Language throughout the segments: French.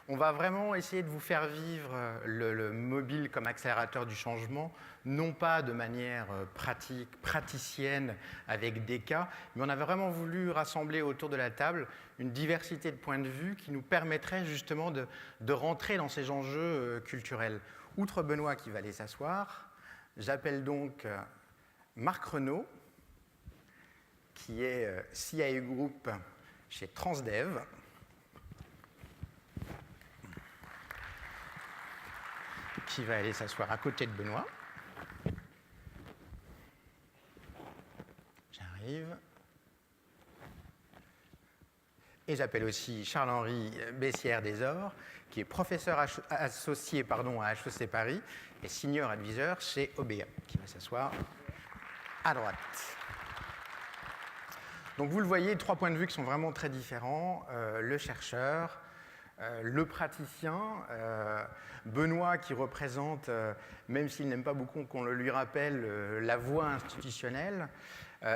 On va vraiment essayer de vous faire vivre le mobile comme accélérateur du changement, non pas de manière praticienne avec des cas, mais on a vraiment voulu rassembler autour de la table une diversité de points de vue qui nous permettrait justement de rentrer dans ces enjeux culturels. Outre Benoît qui va aller s'asseoir, j'appelle donc Marc Renaud, qui est CIO Group chez Transdev. Qui va aller s'asseoir à côté de Benoît. J'arrive. Et j'appelle aussi Charles-Henri Bessières-Desors, qui est professeur associé à HEC Paris et senior advisor chez OBA, qui va s'asseoir à droite. Donc vous le voyez, 3 points de vue qui sont vraiment très différents. Le chercheur, le praticien, Benoît qui représente, même s'il n'aime pas beaucoup qu'on le lui rappelle, la voie institutionnelle.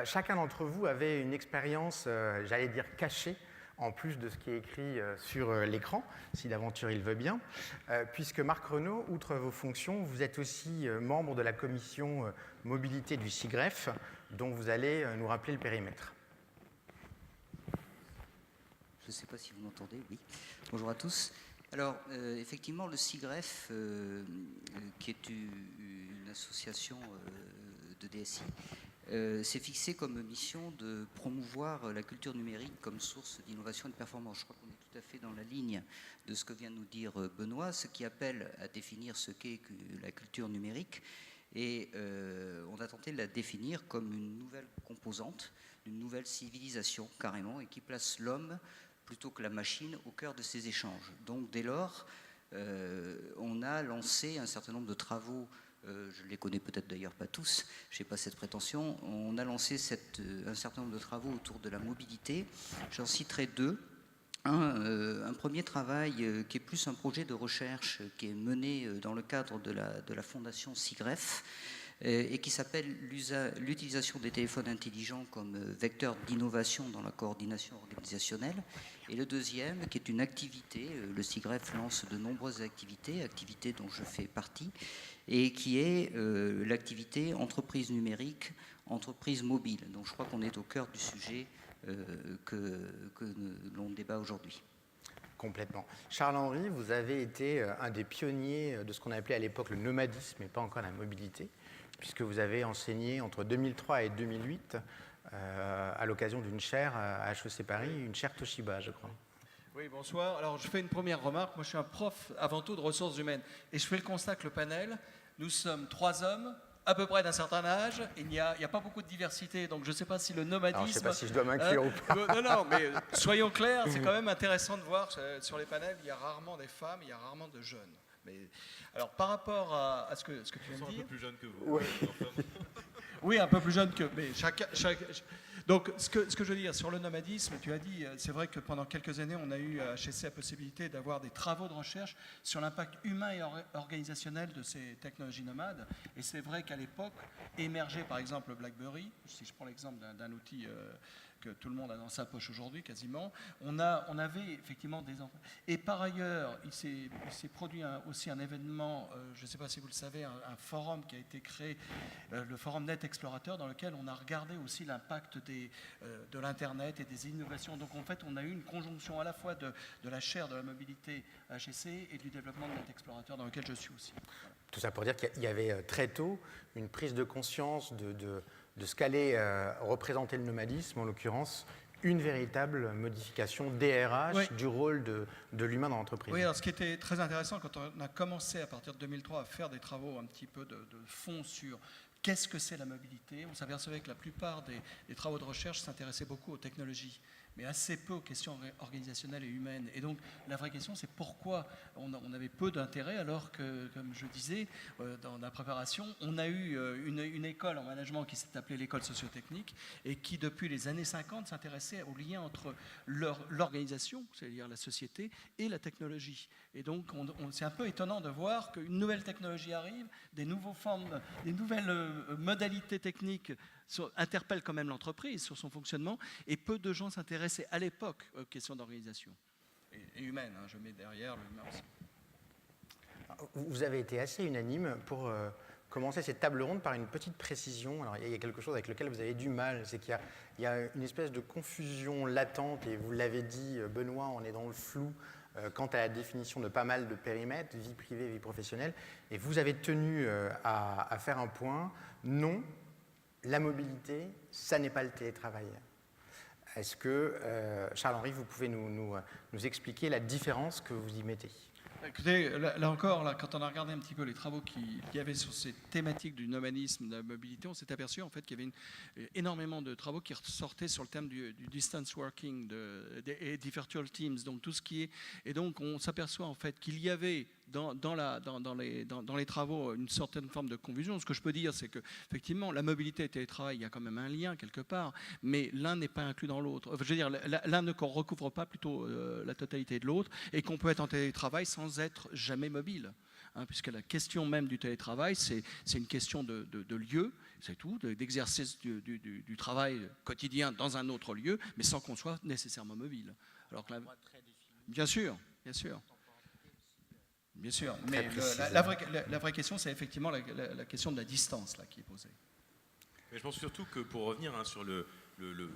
Chacun d'entre vous avait une expérience, j'allais dire cachée, en plus de ce qui est écrit sur l'écran, si l'aventure il veut bien, puisque Marc Renaud, outre vos fonctions, vous êtes aussi membre de la commission mobilité du SIGREF, dont vous allez nous rappeler le périmètre. Je ne sais pas si vous m'entendez, oui. Bonjour à tous. Alors, effectivement, le SIGREF, qui est une association de DSI, s'est fixé comme mission de promouvoir la culture numérique comme source d'innovation et de performance. Je crois qu'on est tout à fait dans la ligne de ce que vient de nous dire Benoît, ce qui appelle à définir ce qu'est la culture numérique. Et on a tenté de la définir comme une nouvelle composante, d'une nouvelle civilisation carrément, et qui place l'homme plutôt que la machine au cœur de ces échanges. Donc dès lors, on a lancé un certain nombre de travaux, je ne les connais peut-être d'ailleurs pas tous, je n'ai pas cette prétention, on a lancé un certain nombre de travaux autour de la mobilité. J'en citerai 2. Un premier travail qui est plus un projet de recherche qui est mené dans le cadre de la fondation SIGREF et qui s'appelle l'utilisation des téléphones intelligents comme vecteur d'innovation dans la coordination organisationnelle. Et le deuxième, qui est une activité, le SIGREF lance de nombreuses activités dont je fais partie, et qui est l'activité entreprise numérique, entreprise mobile. Donc je crois qu'on est au cœur du sujet que l'on débat aujourd'hui. Complètement. Charles-Henri, vous avez été un des pionniers de ce qu'on appelait à l'époque le nomadisme et pas encore la mobilité, puisque vous avez enseigné entre 2003 et 2008 à l'occasion d'une chaire à HEC Paris, une chaire Toshiba, je crois. Oui, bonsoir. Alors, je fais une première remarque. Moi, je suis un prof avant tout de ressources humaines. Et je fais le constat que le panel, nous sommes 3 hommes, à peu près d'un certain âge. Il n'y a pas beaucoup de diversité, donc je ne sais pas si le nomadisme... Alors, je ne sais pas si je dois m'inclure ou pas. Non, mais soyons clairs, c'est quand même intéressant de voir sur les panels, il y a rarement des femmes, il y a rarement de jeunes. Mais, alors, par rapport à ce que tu viens de dire... un peu plus jeune que vous. Oui, oui, un peu plus jeune que... Mais donc, ce que je veux dire, sur le nomadisme, tu as dit, c'est vrai que pendant quelques années, on a eu à HEC la possibilité d'avoir des travaux de recherche sur l'impact humain et organisationnel de ces technologies nomades. Et c'est vrai qu'à l'époque, émergeait par exemple le BlackBerry, si je prends l'exemple d'un outil que tout le monde a dans sa poche aujourd'hui, quasiment, on avait effectivement des enfants. Et par ailleurs, il s'est produit aussi un événement, je ne sais pas si vous le savez, un forum qui a été créé, le forum Net Explorateur, dans lequel on a regardé aussi l'impact de l'Internet et des innovations. Donc en fait, on a eu une conjonction à la fois de la chaire de la mobilité HEC et du développement de Net Explorateur, dans lequel je suis aussi. Voilà. Tout ça pour dire qu'il y avait très tôt une prise de conscience de ce qu'allait représenter le nomadisme, en l'occurrence une véritable modification DRH oui. du rôle de l'humain dans l'entreprise. Oui, alors ce qui était très intéressant quand on a commencé à partir de 2003 à faire des travaux un petit peu de fond sur qu'est-ce que c'est la mobilité, on s'apercevait que la plupart des travaux de recherche s'intéressaient beaucoup aux technologies, mais assez peu aux questions organisationnelles et humaines. Et donc la vraie question, c'est pourquoi on avait peu d'intérêt alors que, comme je disais, dans la préparation, on a eu une école en management qui s'est appelée l'école sociotechnique et qui, depuis les années 50, s'intéressait au lien entre l'organisation, c'est-à-dire la société, et la technologie. Et donc c'est un peu étonnant de voir qu'une nouvelle technologie arrive, des nouvelles modalités techniques interpellent quand même l'entreprise sur son fonctionnement, et peu de gens s'intéressaient à l'époque aux questions d'organisation. et humaine, hein, je mets derrière l'humain aussi. Vous avez été assez unanime pour commencer cette table ronde par une petite précision. Alors, il y a quelque chose avec lequel vous avez du mal, c'est qu'il y a une espèce de confusion latente, et vous l'avez dit, Benoît, on est dans le flou quant à la définition de pas mal de périmètres, vie privée, vie professionnelle, et vous avez tenu à faire un point. Non, la mobilité, ça n'est pas le télétravail. Est-ce que, Charles-Henri, vous pouvez nous expliquer la différence que vous y mettez ? Écoutez, là encore, quand on a regardé un petit peu les travaux qu'il y avait sur ces thématiques du nomadisme, de la mobilité, on s'est aperçu en fait qu'il y avait énormément de travaux qui ressortaient sur le thème du distance working et des virtual teams, donc tout ce qui est. Et donc on s'aperçoit en fait qu'il y avait dans les travaux une certaine forme de confusion. Ce que je peux dire, c'est que effectivement la mobilité et le télétravail, il y a quand même un lien quelque part, mais l'un n'est pas inclus dans l'autre. Je veux dire, l'un ne recouvre pas plutôt la totalité de l'autre, et qu'on peut être en télétravail sans être jamais mobile. Hein, puisque la question même du télétravail, c'est une question de lieu, c'est tout, d'exercice du travail quotidien dans un autre lieu, mais sans qu'on soit nécessairement mobile. Alors que bien sûr. Bien sûr, mais la vraie question, c'est effectivement la question de la distance là, qui est posée. Mais je pense surtout que pour revenir sur le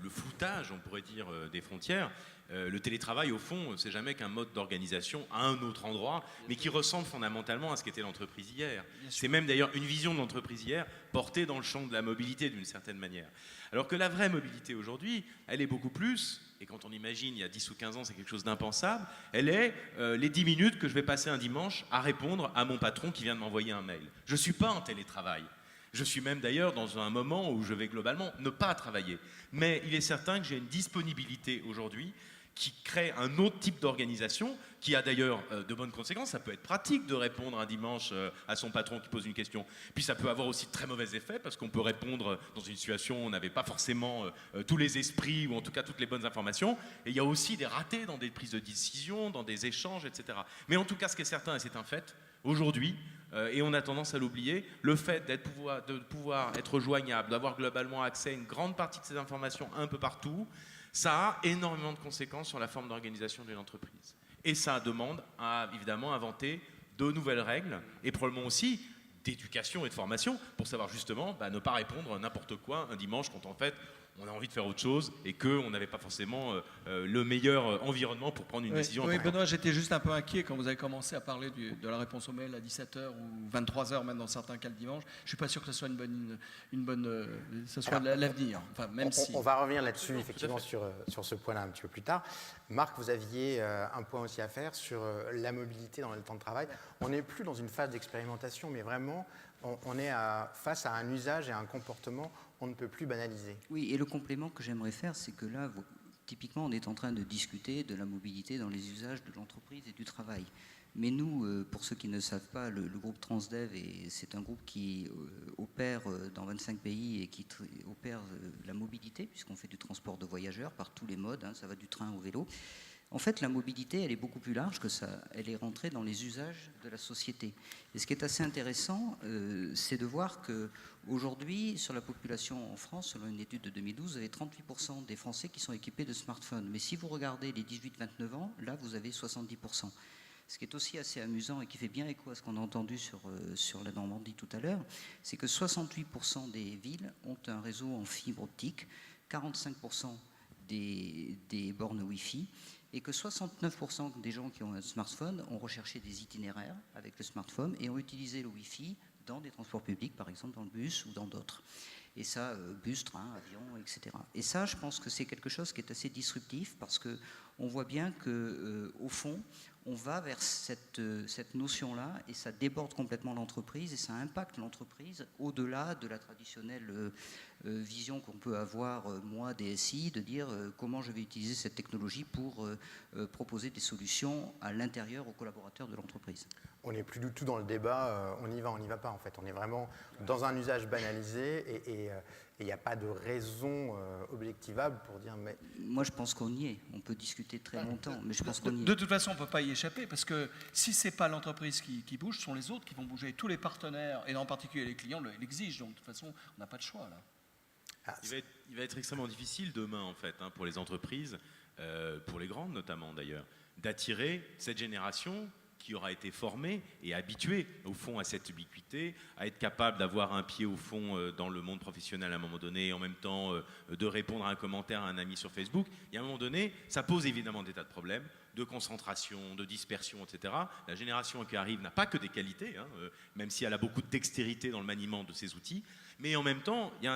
floutage, on pourrait dire, des frontières, le télétravail, au fond, c'est jamais qu'un mode d'organisation à un autre endroit, mais qui ressemble fondamentalement à ce qu'était l'entreprise hier. C'est même d'ailleurs une vision de l'entreprise hier portée dans le champ de la mobilité d'une certaine manière. Alors que la vraie mobilité aujourd'hui, elle est beaucoup plus, et quand on imagine il y a 10 ou 15 ans c'est quelque chose d'impensable, elle est les 10 minutes que je vais passer un dimanche à répondre à mon patron qui vient de m'envoyer un mail. Je ne suis pas en télétravail. Je suis même d'ailleurs dans un moment où je vais globalement ne pas travailler. Mais il est certain que j'ai une disponibilité aujourd'hui qui crée un autre type d'organisation, qui a d'ailleurs de bonnes conséquences. Ça peut être pratique de répondre un dimanche à son patron qui pose une question. Puis ça peut avoir aussi de très mauvais effets, parce qu'on peut répondre dans une situation où on n'avait pas forcément tous les esprits, ou en tout cas toutes les bonnes informations. Et il y a aussi des ratés dans des prises de décision, dans des échanges, etc. Mais en tout cas, ce qui est certain, et c'est un fait, aujourd'hui, et on a tendance à l'oublier, le fait de pouvoir être joignable, d'avoir globalement accès à une grande partie de ces informations un peu partout, ça a énormément de conséquences sur la forme d'organisation d'une entreprise. Et ça demande à, évidemment, inventer de nouvelles règles, et probablement aussi d'éducation et de formation, pour savoir justement ne pas répondre n'importe quoi un dimanche quand en fait on a envie de faire autre chose et qu'on n'avait pas forcément le meilleur environnement pour prendre une décision. Oui, Benoît, j'étais juste un peu inquiet quand vous avez commencé à parler de la réponse au mail à 17h ou 23h, même dans certains cas le dimanche. Je ne suis pas sûr que ce soit l'avenir. Enfin, on va revenir là-dessus, effectivement, sur ce point-là un petit peu plus tard. Marc, vous aviez un point aussi à faire sur la mobilité dans le temps de travail. On n'est plus dans une phase d'expérimentation, mais vraiment, on est face à un usage et à un comportement on ne peut plus banaliser. Oui, et le complément que j'aimerais faire, c'est que là, typiquement, on est en train de discuter de la mobilité dans les usages de l'entreprise et du travail. Mais nous, pour ceux qui ne savent pas, le groupe Transdev, c'est un groupe qui opère dans 25 pays et qui opère la mobilité, puisqu'on fait du transport de voyageurs par tous les modes, ça va du train au vélo. En fait, la mobilité, elle est beaucoup plus large que ça. Elle est rentrée dans les usages de la société. Et ce qui est assez intéressant, c'est de voir qu'aujourd'hui, sur la population en France, selon une étude de 2012, vous avez 38% des Français qui sont équipés de smartphones. Mais si vous regardez les 18-29 ans, là, vous avez 70%. Ce qui est aussi assez amusant et qui fait bien écho à ce qu'on a entendu sur la Normandie tout à l'heure, c'est que 68% des villes ont un réseau en fibre optique, 45% des bornes Wi-Fi, et que 69% des gens qui ont un smartphone ont recherché des itinéraires avec le smartphone et ont utilisé le Wi-Fi dans des transports publics, par exemple dans le bus ou dans d'autres. Et ça, bus, train, avion, etc. Et ça, je pense que c'est quelque chose qui est assez disruptif parce qu'on voit bien qu'au fond, on va vers cette notion-là et ça déborde complètement l'entreprise et ça impacte l'entreprise au-delà de la traditionnelle vision qu'on peut avoir, moi, DSI, de dire comment je vais utiliser cette technologie pour proposer des solutions à l'intérieur aux collaborateurs de l'entreprise. On n'est plus du tout dans le débat, on y va pas en fait. On est vraiment dans un usage banalisé et il n'y a pas de raison objectivable pour dire mais... Moi je pense qu'on y est, on peut discuter très longtemps, mais je pense qu'on y est. De toute façon on ne peut pas y échapper parce que si ce n'est pas l'entreprise qui bouge, ce sont les autres qui vont bouger. Tous les partenaires, et en particulier les clients, l'exigent, donc de toute façon on n'a pas de choix là. Il va être extrêmement difficile demain en fait pour les entreprises pour les grandes notamment d'ailleurs, d'attirer cette génération qui aura été formée et habituée au fond à cette ubiquité, à être capable d'avoir un pied au fond dans le monde professionnel à un moment donné, et en même temps de répondre à un commentaire à un ami sur Facebook. Et à un moment donné, ça pose évidemment des tas de problèmes, de concentration, de dispersion, etc. La génération qui arrive n'a pas que des qualités, même si elle a beaucoup de dextérité dans le maniement de ces outils, mais en même temps, il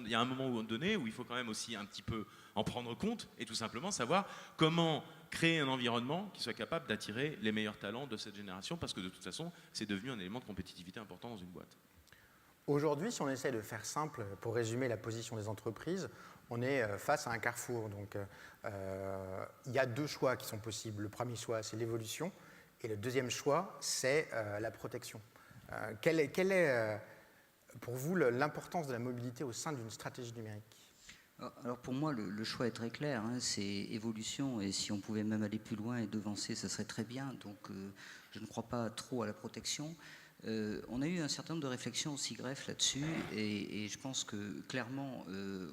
y a un moment donné où il faut quand même aussi un petit peu en prendre compte et tout simplement savoir comment créer un environnement qui soit capable d'attirer les meilleurs talents de cette génération, parce que de toute façon, c'est devenu un élément de compétitivité important dans une boîte. Aujourd'hui, si on essaie de faire simple, pour résumer la position des entreprises, on est face à un carrefour. Donc, il y a deux choix qui sont possibles. Le premier choix, c'est l'évolution, et le deuxième choix, c'est la protection. Quelle est pour vous l'importance de la mobilité au sein d'une stratégie numérique ? Alors pour moi, le choix est très clair, c'est évolution, et si on pouvait même aller plus loin et devancer, ça serait très bien. Donc je ne crois pas trop à la protection. On a eu un certain nombre de réflexions au SIGREF là-dessus, et je pense que clairement,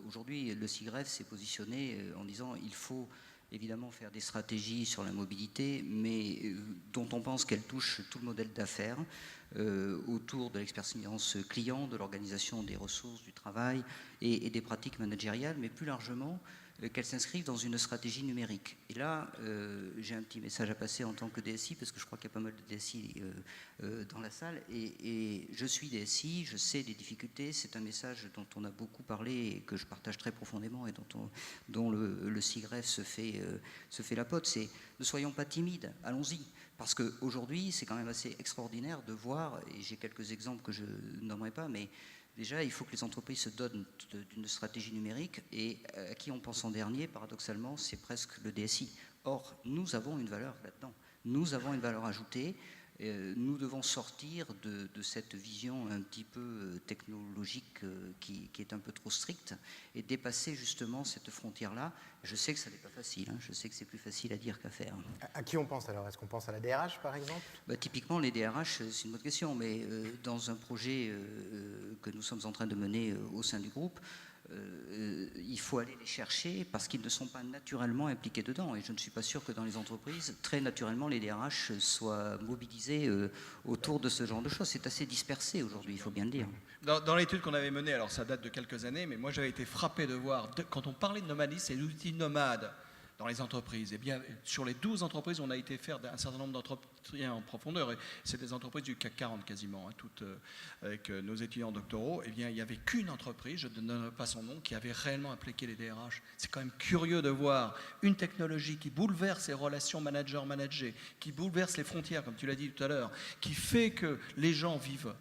aujourd'hui, le SIGREF s'est positionné en disant il faut évidemment faire des stratégies sur la mobilité, mais dont on pense qu'elles touchent tout le modèle d'affaires, autour de l'expérience client, de l'organisation des ressources, du travail et des pratiques managériales, mais plus largement qu'elles s'inscrivent dans une stratégie numérique. Et là, j'ai un petit message à passer en tant que DSI, parce que je crois qu'il y a pas mal de DSI dans la salle, et je suis DSI, je sais des difficultés, c'est un message dont on a beaucoup parlé et que je partage très profondément, et dont le SIGREF se fait la pote, c'est ne soyons pas timides, allons-y. Parce qu'aujourd'hui, c'est quand même assez extraordinaire de voir, et j'ai quelques exemples que je nommerai pas, mais déjà, il faut que les entreprises se donnent d'une stratégie numérique, et à qui on pense en dernier, paradoxalement, c'est presque le DSI. Or, nous avons une valeur là-dedans. Nous avons une valeur ajoutée. Nous devons sortir de cette vision un petit peu technologique qui est un peu trop stricte, et dépasser justement cette frontière-là. Je sais que ça n'est pas facile, je sais que c'est plus facile à dire qu'à faire. À qui on pense alors ? Est-ce qu'on pense à la DRH par exemple ? Typiquement, les DRH, c'est une bonne question, mais dans un projet que nous sommes en train de mener au sein du groupe, il faut aller les chercher parce qu'ils ne sont pas naturellement impliqués dedans, et je ne suis pas sûr que dans les entreprises, très naturellement, les DRH soient mobilisés autour de ce genre de choses. C'est assez dispersé aujourd'hui, il faut bien le dire. Dans l'étude qu'on avait menée, alors ça date de quelques années, mais moi j'avais été frappé de voir, quand on parlait de nomadisme, c'est l'outil nomade dans les entreprises. Et bien, sur les 12 entreprises, on a été faire un certain nombre d'entretiens en profondeur, et c'est des entreprises du CAC 40 quasiment, toutes avec nos étudiants doctoraux. Et bien, il n'y avait qu'une entreprise, je ne donne pas son nom, qui avait réellement impliqué les DRH. C'est quand même curieux de voir une technologie qui bouleverse les relations manager-managé, qui bouleverse les frontières, comme tu l'as dit tout à l'heure, qui fait que les gens vivent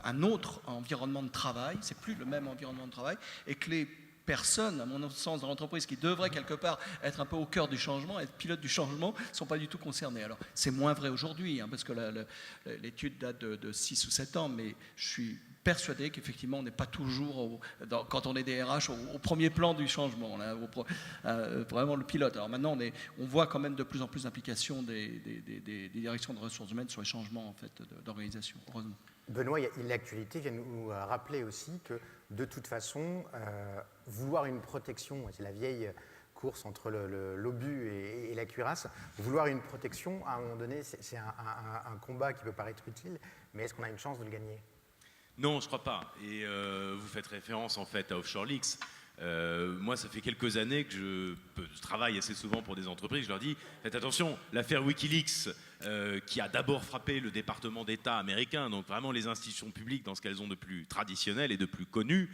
un autre environnement de travail, c'est plus le même environnement de travail, et que les personnes, à mon sens, dans l'entreprise, qui devraient quelque part être un peu au cœur du changement, être pilote du changement, ne sont pas du tout concernées. Alors, c'est moins vrai aujourd'hui, parce que l'étude date de 6 ou 7 ans, mais je suis persuadé qu'effectivement, on n'est pas toujours, quand on est des RH, au premier plan du changement, là, vraiment le pilote. Alors maintenant, on voit quand même de plus en plus d'implications des directions de ressources humaines sur les changements en fait, d'organisation, heureusement. Benoît, l'actualité vient nous rappeler aussi que de toute façon, vouloir une protection, c'est la vieille course entre l'obus et la cuirasse, vouloir une protection, à un moment donné, c'est un combat qui peut paraître utile, mais est-ce qu'on a une chance de le gagner ? Non, je ne crois pas. Et vous faites référence en fait à Offshore Leaks. Moi, ça fait quelques années que je travaille assez souvent pour des entreprises. Je leur dis, faites attention, l'affaire Wikileaks, qui a d'abord frappé le département d'État américain, donc vraiment les institutions publiques dans ce qu'elles ont de plus traditionnel et de plus connu,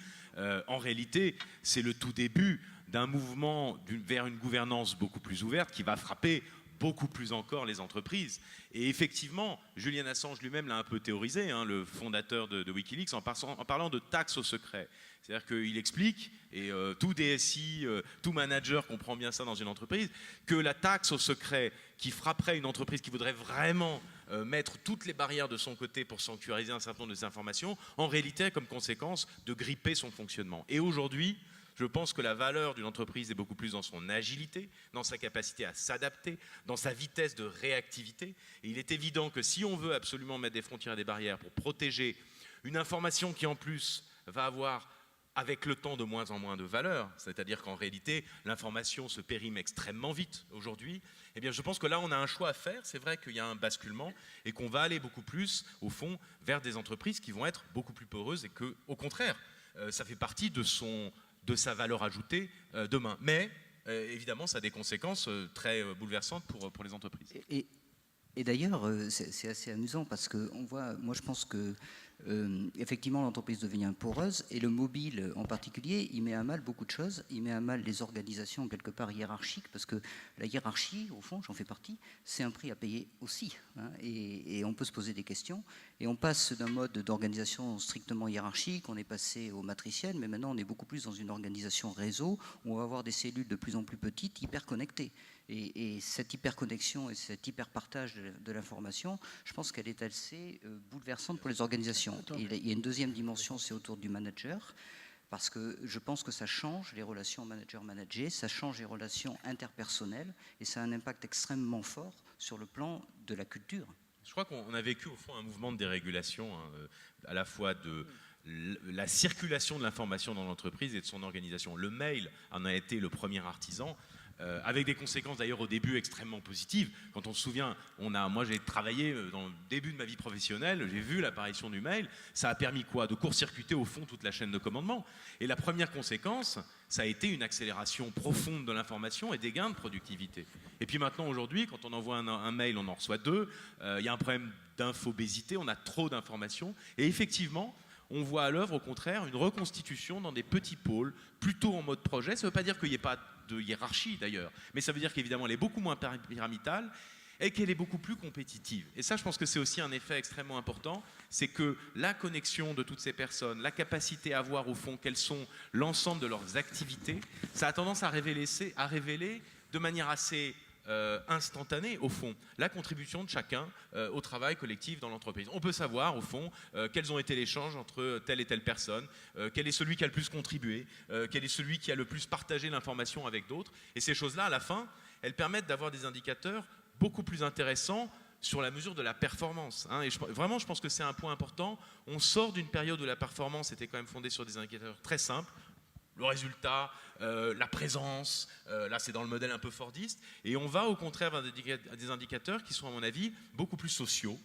en réalité, c'est le tout début d'un mouvement vers une gouvernance beaucoup plus ouverte qui va frapper beaucoup plus encore les entreprises. Et effectivement, Julian Assange lui-même l'a un peu théorisé, le fondateur de Wikileaks, en parlant de taxe au secret. C'est-à-dire qu'il explique, et tout DSI, tout manager comprend bien ça dans une entreprise, que la taxe au secret qui frapperait une entreprise qui voudrait vraiment mettre toutes les barrières de son côté pour sanctuariser un certain nombre de ces informations, en réalité a comme conséquence de gripper son fonctionnement. Et aujourd'hui, je pense que la valeur d'une entreprise est beaucoup plus dans son agilité, dans sa capacité à s'adapter, dans sa vitesse de réactivité. Et il est évident que si on veut absolument mettre des frontières et des barrières pour protéger une information qui en plus va avoir avec le temps de moins en moins de valeur, c'est-à-dire qu'en réalité, l'information se périme extrêmement vite aujourd'hui, eh bien je pense que là, on a un choix à faire. C'est vrai qu'il y a un basculement et qu'on va aller beaucoup plus, au fond, vers des entreprises qui vont être beaucoup plus poreuses et que, au contraire, ça fait partie de sa valeur ajoutée demain. Mais, évidemment, ça a des conséquences très bouleversantes pour les entreprises. Et d'ailleurs, c'est assez amusant parce que on voit, moi je pense que effectivement l'entreprise devient poreuse et le mobile en particulier, il met à mal beaucoup de choses. Il met à mal les organisations quelque part hiérarchiques parce que la hiérarchie, au fond, j'en fais partie, c'est un prix à payer aussi. Hein, et on peut se poser des questions. Et on passe d'un mode d'organisation strictement hiérarchique, on est passé au matriciel, mais maintenant on est beaucoup plus dans une organisation réseau où on va avoir des cellules de plus en plus petites, hyper connectées. Et cette hyperconnexion et cet hyperpartage de l'information, je pense qu'elle est assez bouleversante pour les organisations. Et il y a une deuxième dimension, c'est autour du manager, parce que je pense que ça change les relations manager-manager, ça change les relations interpersonnelles, et ça a un impact extrêmement fort sur le plan de la culture. Je crois qu'on a vécu au fond un mouvement de dérégulation, à la fois de la circulation de l'information dans l'entreprise et de son organisation. Le mail en a été le premier artisan, avec des conséquences d'ailleurs au début extrêmement positives. Quand on se souvient, moi j'ai travaillé dans le début de ma vie professionnelle, j'ai vu l'apparition du mail, ça a permis quoi? De court-circuiter au fond toute la chaîne de commandement. Et la première conséquence, ça a été une accélération profonde de l'information et des gains de productivité. Et puis maintenant aujourd'hui, quand on envoie un mail, on en reçoit 2, il y a un problème d'infobésité, on a trop d'informations, et effectivement, on voit à l'œuvre, au contraire, une reconstitution dans des petits pôles, plutôt en mode projet. Ça ne veut pas dire qu'il n'y ait pas de hiérarchie, d'ailleurs, mais ça veut dire qu'évidemment, elle est beaucoup moins pyramidale et qu'elle est beaucoup plus compétitive. Et ça, je pense que c'est aussi un effet extrêmement important, c'est que la connexion de toutes ces personnes, la capacité à voir, au fond, quelles sont l'ensemble de leurs activités, ça a tendance à révéler de manière assez instantanée, au fond, la contribution de chacun au travail collectif dans l'entreprise. On peut savoir, au fond, quels ont été les échanges entre telle et telle personne, quel est celui qui a le plus contribué, quel est celui qui a le plus partagé l'information avec d'autres. Et ces choses-là, à la fin, elles permettent d'avoir des indicateurs beaucoup plus intéressants sur la mesure de la performance. Hein. Et vraiment, je pense que c'est un point important. On sort d'une période où la performance était quand même fondée sur des indicateurs très simples. Le résultat, la présence, là c'est dans le modèle un peu fordiste, et on va au contraire vers des indicateurs qui sont à mon avis beaucoup plus sociaux,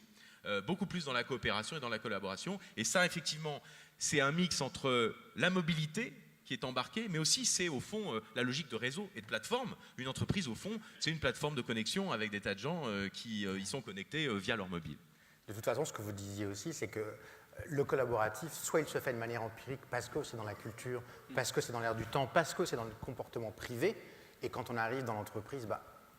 beaucoup plus dans la coopération et dans la collaboration, et ça effectivement c'est un mix entre la mobilité qui est embarquée, mais aussi c'est au fond la logique de réseau et de plateforme. Une entreprise au fond c'est une plateforme de connexion avec des tas de gens qui y sont connectés via leur mobile. De toute façon, ce que vous disiez aussi, c'est que le collaboratif, soit il se fait de manière empirique parce que c'est dans la culture, parce que c'est dans l'air du temps, parce que c'est dans le comportement privé, et quand on arrive dans l'entreprise,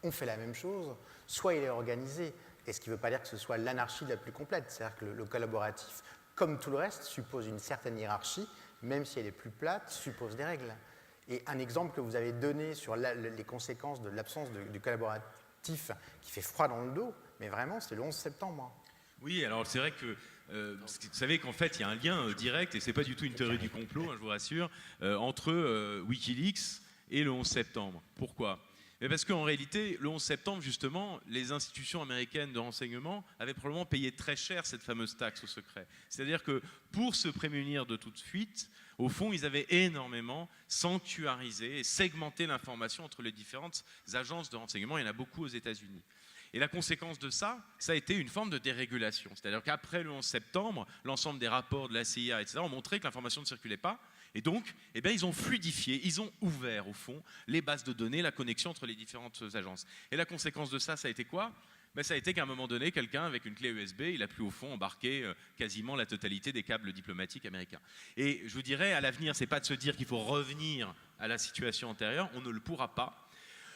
on fait la même chose, soit il est organisé, et ce qui ne veut pas dire que ce soit l'anarchie la plus complète, c'est-à-dire que le collaboratif, comme tout le reste, suppose une certaine hiérarchie, même si elle est plus plate, suppose des règles. Et un exemple que vous avez donné sur les conséquences de l'absence du collaboratif qui fait froid dans le dos, mais vraiment, c'est le 11 septembre. Oui, alors c'est vrai que vous savez qu'en fait, il y a un lien direct, et ce n'est pas du tout une théorie du complot, je vous rassure, entre Wikileaks et le 11 septembre. Pourquoi ? Parce qu'en réalité, le 11 septembre, justement, les institutions américaines de renseignement avaient probablement payé très cher cette fameuse taxe au secret. C'est-à-dire que pour se prémunir de toute fuite, au fond, ils avaient énormément sanctuarisé et segmenté l'information entre les différentes agences de renseignement. Il y en a beaucoup aux États-Unis. Et la conséquence de ça, ça a été une forme de dérégulation. C'est-à-dire qu'après le 11 septembre, l'ensemble des rapports de la CIA, etc., ont montré que l'information ne circulait pas. Et donc, ils ont fluidifié, ils ont ouvert, au fond, les bases de données, la connexion entre les différentes agences. Et la conséquence de ça, ça a été quoi ? Ça a été qu'à un moment donné, quelqu'un avec une clé USB, il a pu, au fond, embarquer quasiment la totalité des câbles diplomatiques américains. Et je vous dirais, à l'avenir, ce n'est pas de se dire qu'il faut revenir à la situation antérieure, on ne le pourra pas.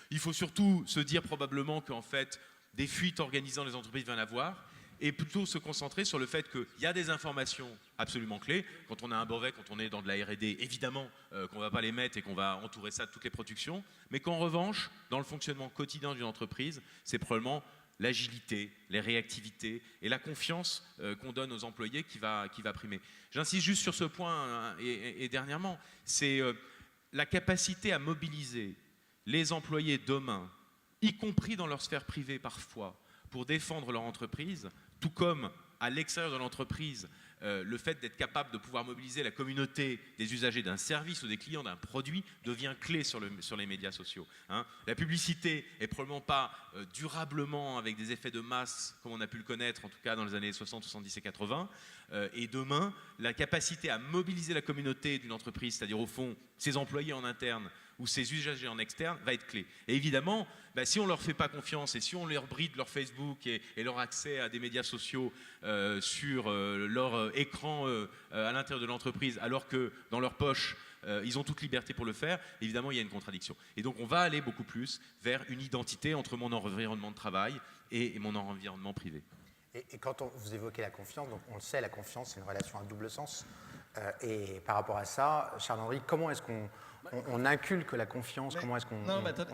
Il faut surtout se dire probablement qu'en fait, des fuites organisées dans les entreprises, il va y en avoir, et plutôt se concentrer sur le fait qu'il y a des informations absolument clés. Quand on a un brevet, quand on est dans de la R&D, évidemment qu'on ne va pas les mettre et qu'on va entourer ça de toutes les productions, mais qu'en revanche, dans le fonctionnement quotidien d'une entreprise, c'est probablement l'agilité, les réactivités et la confiance qu'on donne aux employés qui va primer. J'insiste juste sur ce point, et dernièrement, c'est la capacité à mobiliser les employés demain, y compris dans leur sphère privée parfois, pour défendre leur entreprise, tout comme à l'extérieur de l'entreprise, le fait d'être capable de pouvoir mobiliser la communauté des usagers d'un service ou des clients d'un produit devient clé sur les médias sociaux. Hein. La publicité est probablement pas durablement avec des effets de masse comme on a pu le connaître en tout cas dans les années 60, 70 et 80. Et demain, la capacité à mobiliser la communauté d'une entreprise, c'est-à-dire au fond ses employés en interne ou ses usagers en externe, va être clé. Et évidemment, si on ne leur fait pas confiance et si on leur bride leur Facebook et leur accès à des médias sociaux sur leur écran à l'intérieur de l'entreprise, alors que dans leur poche, ils ont toute liberté pour le faire, évidemment, il y a une contradiction. Et donc, on va aller beaucoup plus vers une identité entre mon environnement de travail et mon environnement privé. Et quand vous évoquez la confiance, donc on le sait, la confiance, c'est une relation à double sens. Et par rapport à ça, Charles-Henri, comment est-ce qu'on inculque la confiance? Comment est-ce qu'on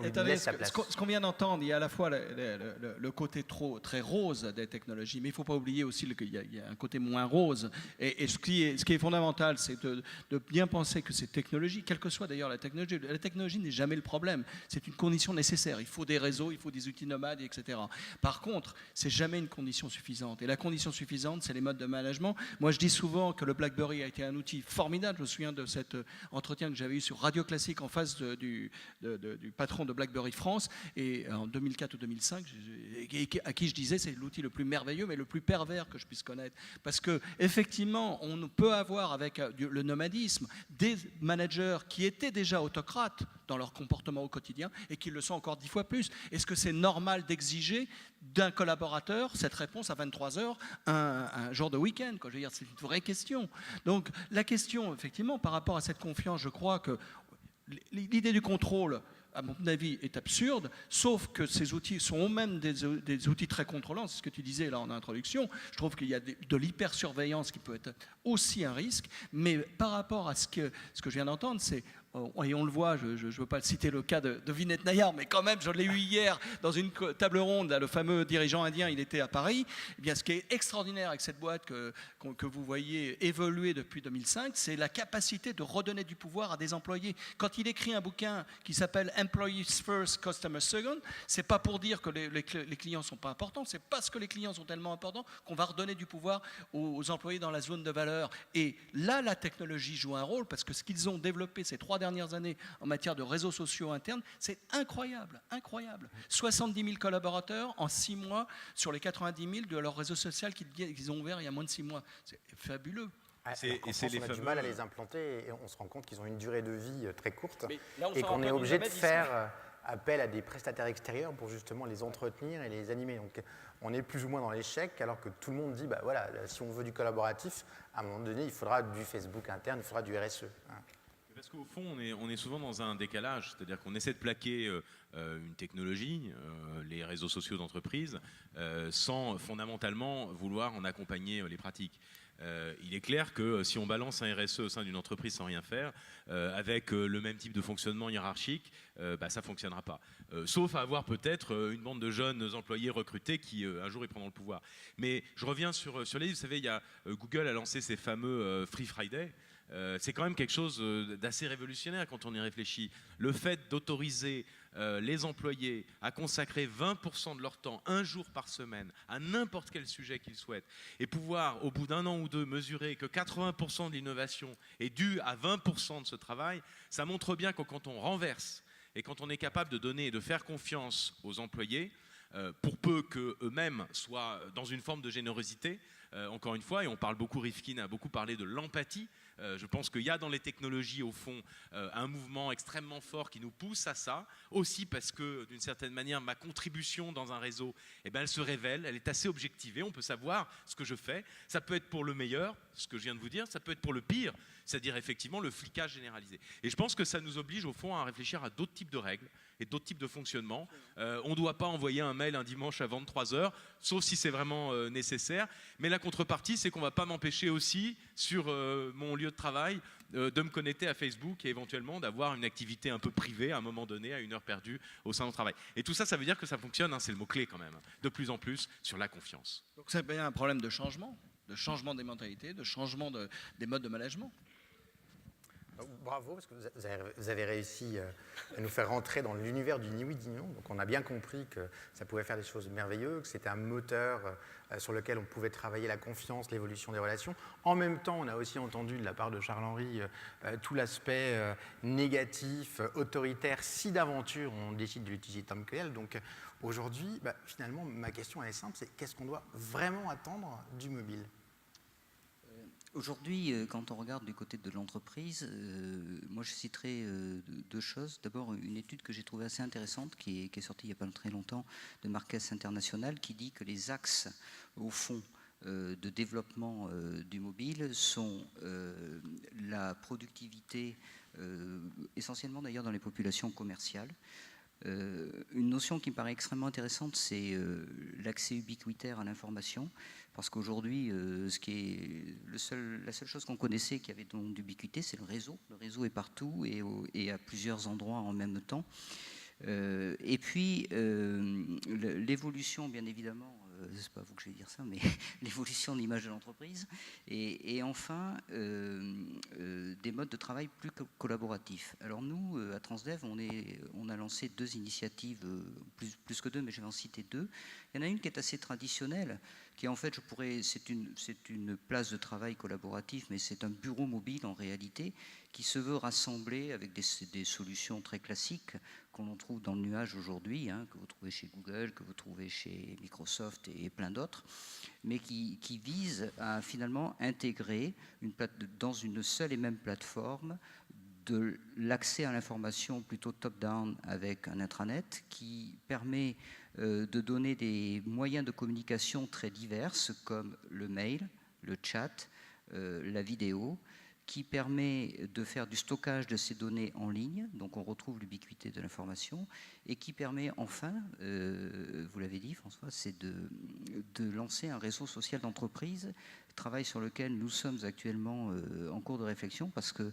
lui laisse sa place? Ce qu'on vient d'entendre, il y a à la fois le côté très rose des technologies, mais il ne faut pas oublier aussi qu'il y a un côté moins rose. Et ce qui est fondamental, c'est de bien penser que ces technologies, quelle que soit d'ailleurs la technologie n'est jamais le problème. C'est une condition nécessaire. Il faut des réseaux, il faut des outils nomades, etc. Par contre, c'est jamais une condition suffisante. Et la condition suffisante, c'est les modes de management. Moi, je dis souvent que le BlackBerry a été un outil formidable. Je me souviens de cet entretien que j'avais eu sur Radio Classique en face du patron de BlackBerry France, et en 2004 ou 2005, à qui je disais c'est l'outil le plus merveilleux mais le plus pervers que je puisse connaître, parce que effectivement on peut avoir avec le nomadisme des managers qui étaient déjà autocrates dans leur comportement au quotidien et qui le sont encore 10 fois plus. Est-ce que c'est normal d'exiger d'un collaborateur cette réponse à 23h un jour de week-end, quoi? Je veux dire, c'est une vraie question. Donc la question, effectivement, par rapport à cette confiance, je crois que l'idée du contrôle, à mon avis, est absurde, sauf que ces outils sont eux-mêmes des outils très contrôlants. C'est ce que tu disais là en introduction. Je trouve qu'il y a de l'hypersurveillance qui peut être aussi un risque, mais par rapport à ce que je viens d'entendre, c'est, et on le voit, je ne veux pas citer le cas de Vinay Nayar, mais quand même, je l'ai eu hier dans une table ronde, là, le fameux dirigeant indien, il était à Paris. Eh bien, ce qui est extraordinaire avec cette boîte que vous voyez évoluer depuis 2005, c'est la capacité de redonner du pouvoir à des employés. Quand il écrit un bouquin qui s'appelle Employees First, Customers Second, c'est pas pour dire que les clients sont pas importants, c'est parce que les clients sont tellement importants qu'on va redonner du pouvoir aux employés dans la zone de valeur. Et là, la technologie joue un rôle, parce que ce qu'ils ont développé ces 3 dernières années en matière de réseaux sociaux internes, c'est incroyable, incroyable. 70 000 collaborateurs en 6 mois sur les 90 000 de leur réseau social qu'ils ont ouvert il y a moins de 6 mois. C'est fabuleux. On a du mal à les implanter et on se rend compte qu'ils ont une durée de vie très courte et qu'on est obligé de faire appel à des prestataires extérieurs pour justement les entretenir et les animer. Donc on est plus ou moins dans l'échec, alors que tout le monde dit, bah voilà, si on veut du collaboratif, à un moment donné, il faudra du Facebook interne, il faudra du RSE. Parce qu'au fond, on est souvent dans un décalage, c'est-à-dire qu'on essaie de plaquer une technologie, les réseaux sociaux d'entreprise, sans fondamentalement vouloir en accompagner les pratiques. Il est clair que si on balance un RSE au sein d'une entreprise sans rien faire, avec le même type de fonctionnement hiérarchique, ça ne fonctionnera pas. Sauf à avoir peut-être une bande de jeunes employés recrutés qui un jour ils prendront le pouvoir. Mais je reviens sur les... Vous savez, Google a lancé ces fameux Free Friday. C'est quand même quelque chose d'assez révolutionnaire quand on y réfléchit. Le fait d'autoriser les employés à consacrer 20% de leur temps, un jour par semaine, à n'importe quel sujet qu'ils souhaitent, et pouvoir, au bout d'un an ou deux, mesurer que 80% de l'innovation est due à 20% de ce travail, ça montre bien que quand on renverse et quand on est capable de donner et de faire confiance aux employés, pour peu qu'eux-mêmes soient dans une forme de générosité, encore une fois, et on parle beaucoup, Rifkin a beaucoup parlé de l'empathie. Je pense qu'il y a dans les technologies, au fond, un mouvement extrêmement fort qui nous pousse à ça, aussi parce que, d'une certaine manière, ma contribution dans un réseau, elle se révèle, elle est assez objectivée, on peut savoir ce que je fais. Ça peut être pour le meilleur, ce que je viens de vous dire, ça peut être pour le pire, c'est-à-dire effectivement le flicage généralisé. Et je pense que ça nous oblige, au fond, à réfléchir à d'autres types de règles et d'autres types de fonctionnement. On ne doit pas envoyer un mail un dimanche à 23h, sauf si c'est vraiment nécessaire. Mais la contrepartie, c'est qu'on ne va pas m'empêcher aussi, sur mon lieu de travail, de me connecter à Facebook et éventuellement d'avoir une activité un peu privée à un moment donné, à une heure perdue au sein de mon travail. Et tout ça, ça veut dire que ça fonctionne, c'est le mot-clé quand même, de plus en plus sur la confiance. Donc c'est bien un problème de changement des mentalités, de changement des modes de management. Bravo, parce que vous avez réussi à nous faire rentrer dans l'univers du ni oui ni non. Donc on a bien compris que ça pouvait faire des choses merveilleuses, que c'était un moteur sur lequel on pouvait travailler la confiance, l'évolution des relations. En même temps, on a aussi entendu de la part de Charles-Henri tout l'aspect négatif, autoritaire, si d'aventure on décide de l'utiliser comme tel. Donc aujourd'hui, finalement, ma question elle est simple, c'est qu'est-ce qu'on doit vraiment attendre du mobile ? Aujourd'hui, quand on regarde du côté de l'entreprise, moi je citerai deux choses. D'abord, une étude que j'ai trouvée assez intéressante, qui est sortie il n'y a pas très longtemps, de Marques International, qui dit que les axes, au fond, de développement du mobile sont la productivité, essentiellement d'ailleurs dans les populations commerciales. Une notion qui me paraît extrêmement intéressante, c'est l'accès ubiquitaire à l'information, parce qu'aujourd'hui, la seule chose qu'on connaissait qui avait donc d'ubiquité, c'est le réseau. Le réseau est partout et à plusieurs endroits en même temps. Et puis, l'évolution, bien évidemment, c'est pas vous que je vais dire ça, mais l'évolution de l'image de l'entreprise, et enfin, des modes de travail plus collaboratifs. Alors nous, à Transdev, on a lancé deux initiatives, plus que deux, mais je vais en citer deux. Il y en a une qui est assez traditionnelle, qui en fait, c'est une place de travail collaboratif, mais c'est un bureau mobile en réalité, qui se veut rassembler avec des solutions très classiques qu'on trouve dans le nuage aujourd'hui, que vous trouvez chez Google, que vous trouvez chez Microsoft et plein d'autres, mais qui vise à finalement intégrer dans une seule et même plateforme de l'accès à l'information plutôt top-down avec un intranet qui permet de donner des moyens de communication très divers comme le mail, le chat, la vidéo, qui permet de faire du stockage de ces données en ligne, donc on retrouve l'ubiquité de l'information, et qui permet enfin, vous l'avez dit François, c'est de lancer un réseau social d'entreprise, travail sur lequel nous sommes actuellement en cours de réflexion, parce que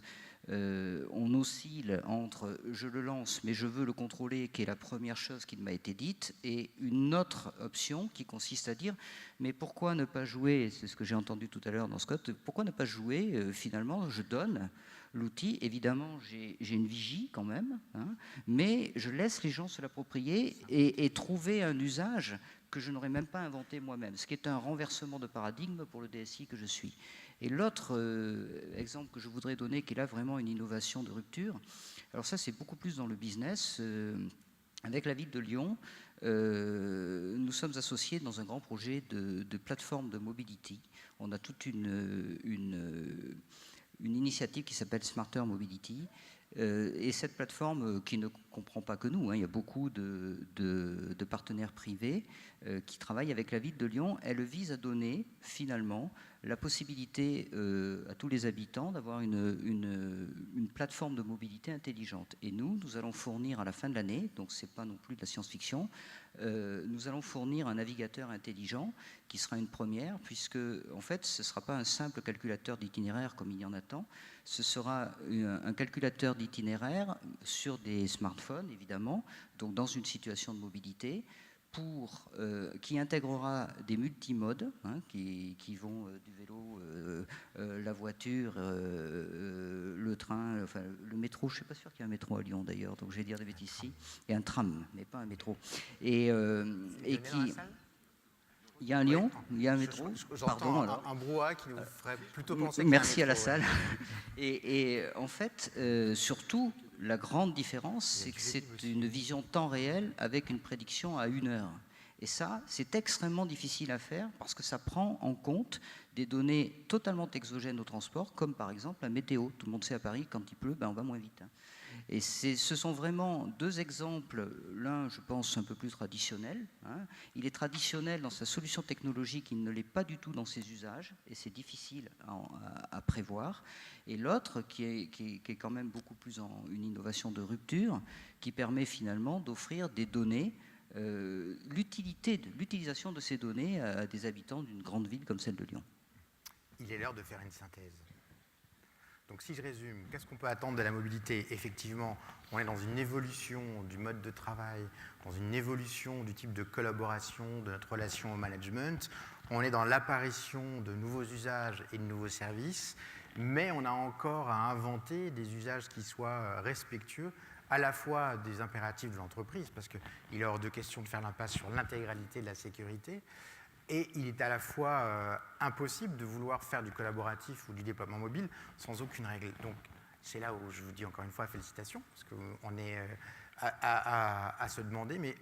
on oscille entre je le lance mais je veux le contrôler, qui est la première chose qui m'a été dite, et une autre option qui consiste à dire mais pourquoi ne pas jouer, c'est ce que j'ai entendu tout à l'heure dans Scott, pourquoi ne pas jouer finalement, je donne l'outil, évidemment j'ai une vigie quand même, mais je laisse les gens se l'approprier et trouver un usage que je n'aurais même pas inventé moi-même, ce qui est un renversement de paradigme pour le DSI que je suis. Et l'autre exemple que je voudrais donner, qui est là vraiment une innovation de rupture, alors ça c'est beaucoup plus dans le business. Avec la ville de Lyon, nous sommes associés dans un grand projet de plateforme de mobility. On a toute une initiative qui s'appelle Smarter Mobility. Et cette plateforme qui ne comprend pas que nous, il y a beaucoup de partenaires privés qui travaillent avec la ville de Lyon, elle vise à donner finalement la possibilité à tous les habitants d'avoir une plateforme de mobilité intelligente. Et nous allons fournir à la fin de l'année, donc ce n'est pas non plus de la science-fiction, nous allons fournir un navigateur intelligent qui sera une première, puisque en fait ce ne sera pas un simple calculateur d'itinéraire comme il y en a tant, ce sera un calculateur d'itinéraire sur des smartphones évidemment, donc dans une situation de mobilité, qui intégrera des multimodes qui vont du vélo, la voiture, le train, enfin le métro. Je ne suis pas sûr qu'il y ait un métro à Lyon d'ailleurs, donc je vais dire des bêtises ici. Et un tram, mais pas un métro. Et qui... Il y a un Lyon, il y a un métro. Pardon, un brouhaha qui nous ferait plutôt penser qu'il y a un Merci à la métro, salle. Et en fait, surtout, la grande différence, c'est que c'est une vision temps réel avec une prédiction à 1 heure. Et ça, c'est extrêmement difficile à faire parce que ça prend en compte des données totalement exogènes au transport, comme par exemple la météo. Tout le monde sait à Paris, quand il pleut, on va moins vite. Et ce sont vraiment deux exemples, l'un, je pense, un peu plus traditionnel. Il est traditionnel dans sa solution technologique, il ne l'est pas du tout dans ses usages, et c'est difficile à prévoir. Et l'autre, qui est quand même beaucoup plus une innovation de rupture, qui permet finalement d'offrir des données, l'utilisation de ces données à des habitants d'une grande ville comme celle de Lyon. Il est l'heure de faire une synthèse. Donc si je résume, qu'est-ce qu'on peut attendre de la mobilité ? Effectivement, on est dans une évolution du mode de travail, dans une évolution du type de collaboration, de notre relation au management. On est dans l'apparition de nouveaux usages et de nouveaux services. mais on a encore à inventer des usages qui soient respectueux à la fois des impératifs de l'entreprise, parce qu'il est hors de question de faire l'impasse sur l'intégralité de la sécurité, et il est à la fois impossible de vouloir faire du collaboratif ou du déploiement mobile sans aucune règle. Donc c'est là où je vous dis encore une fois félicitations, parce qu'on est à se demander, mais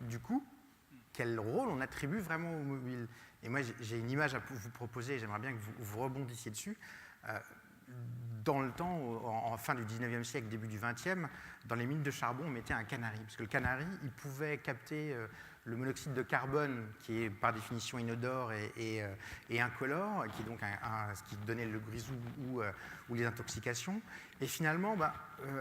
du coup, quel rôle on attribue vraiment au mobile? Et moi, j'ai une image à vous proposer, j'aimerais bien que vous rebondissiez dessus. Dans le temps, en fin du 19e siècle, début du 20e, dans les mines de charbon, on mettait un canari, parce que le canari, il pouvait capter le monoxyde de carbone, qui est par définition inodore et incolore, qui est donc ce qui donnait le grisou ou les intoxications. Et finalement,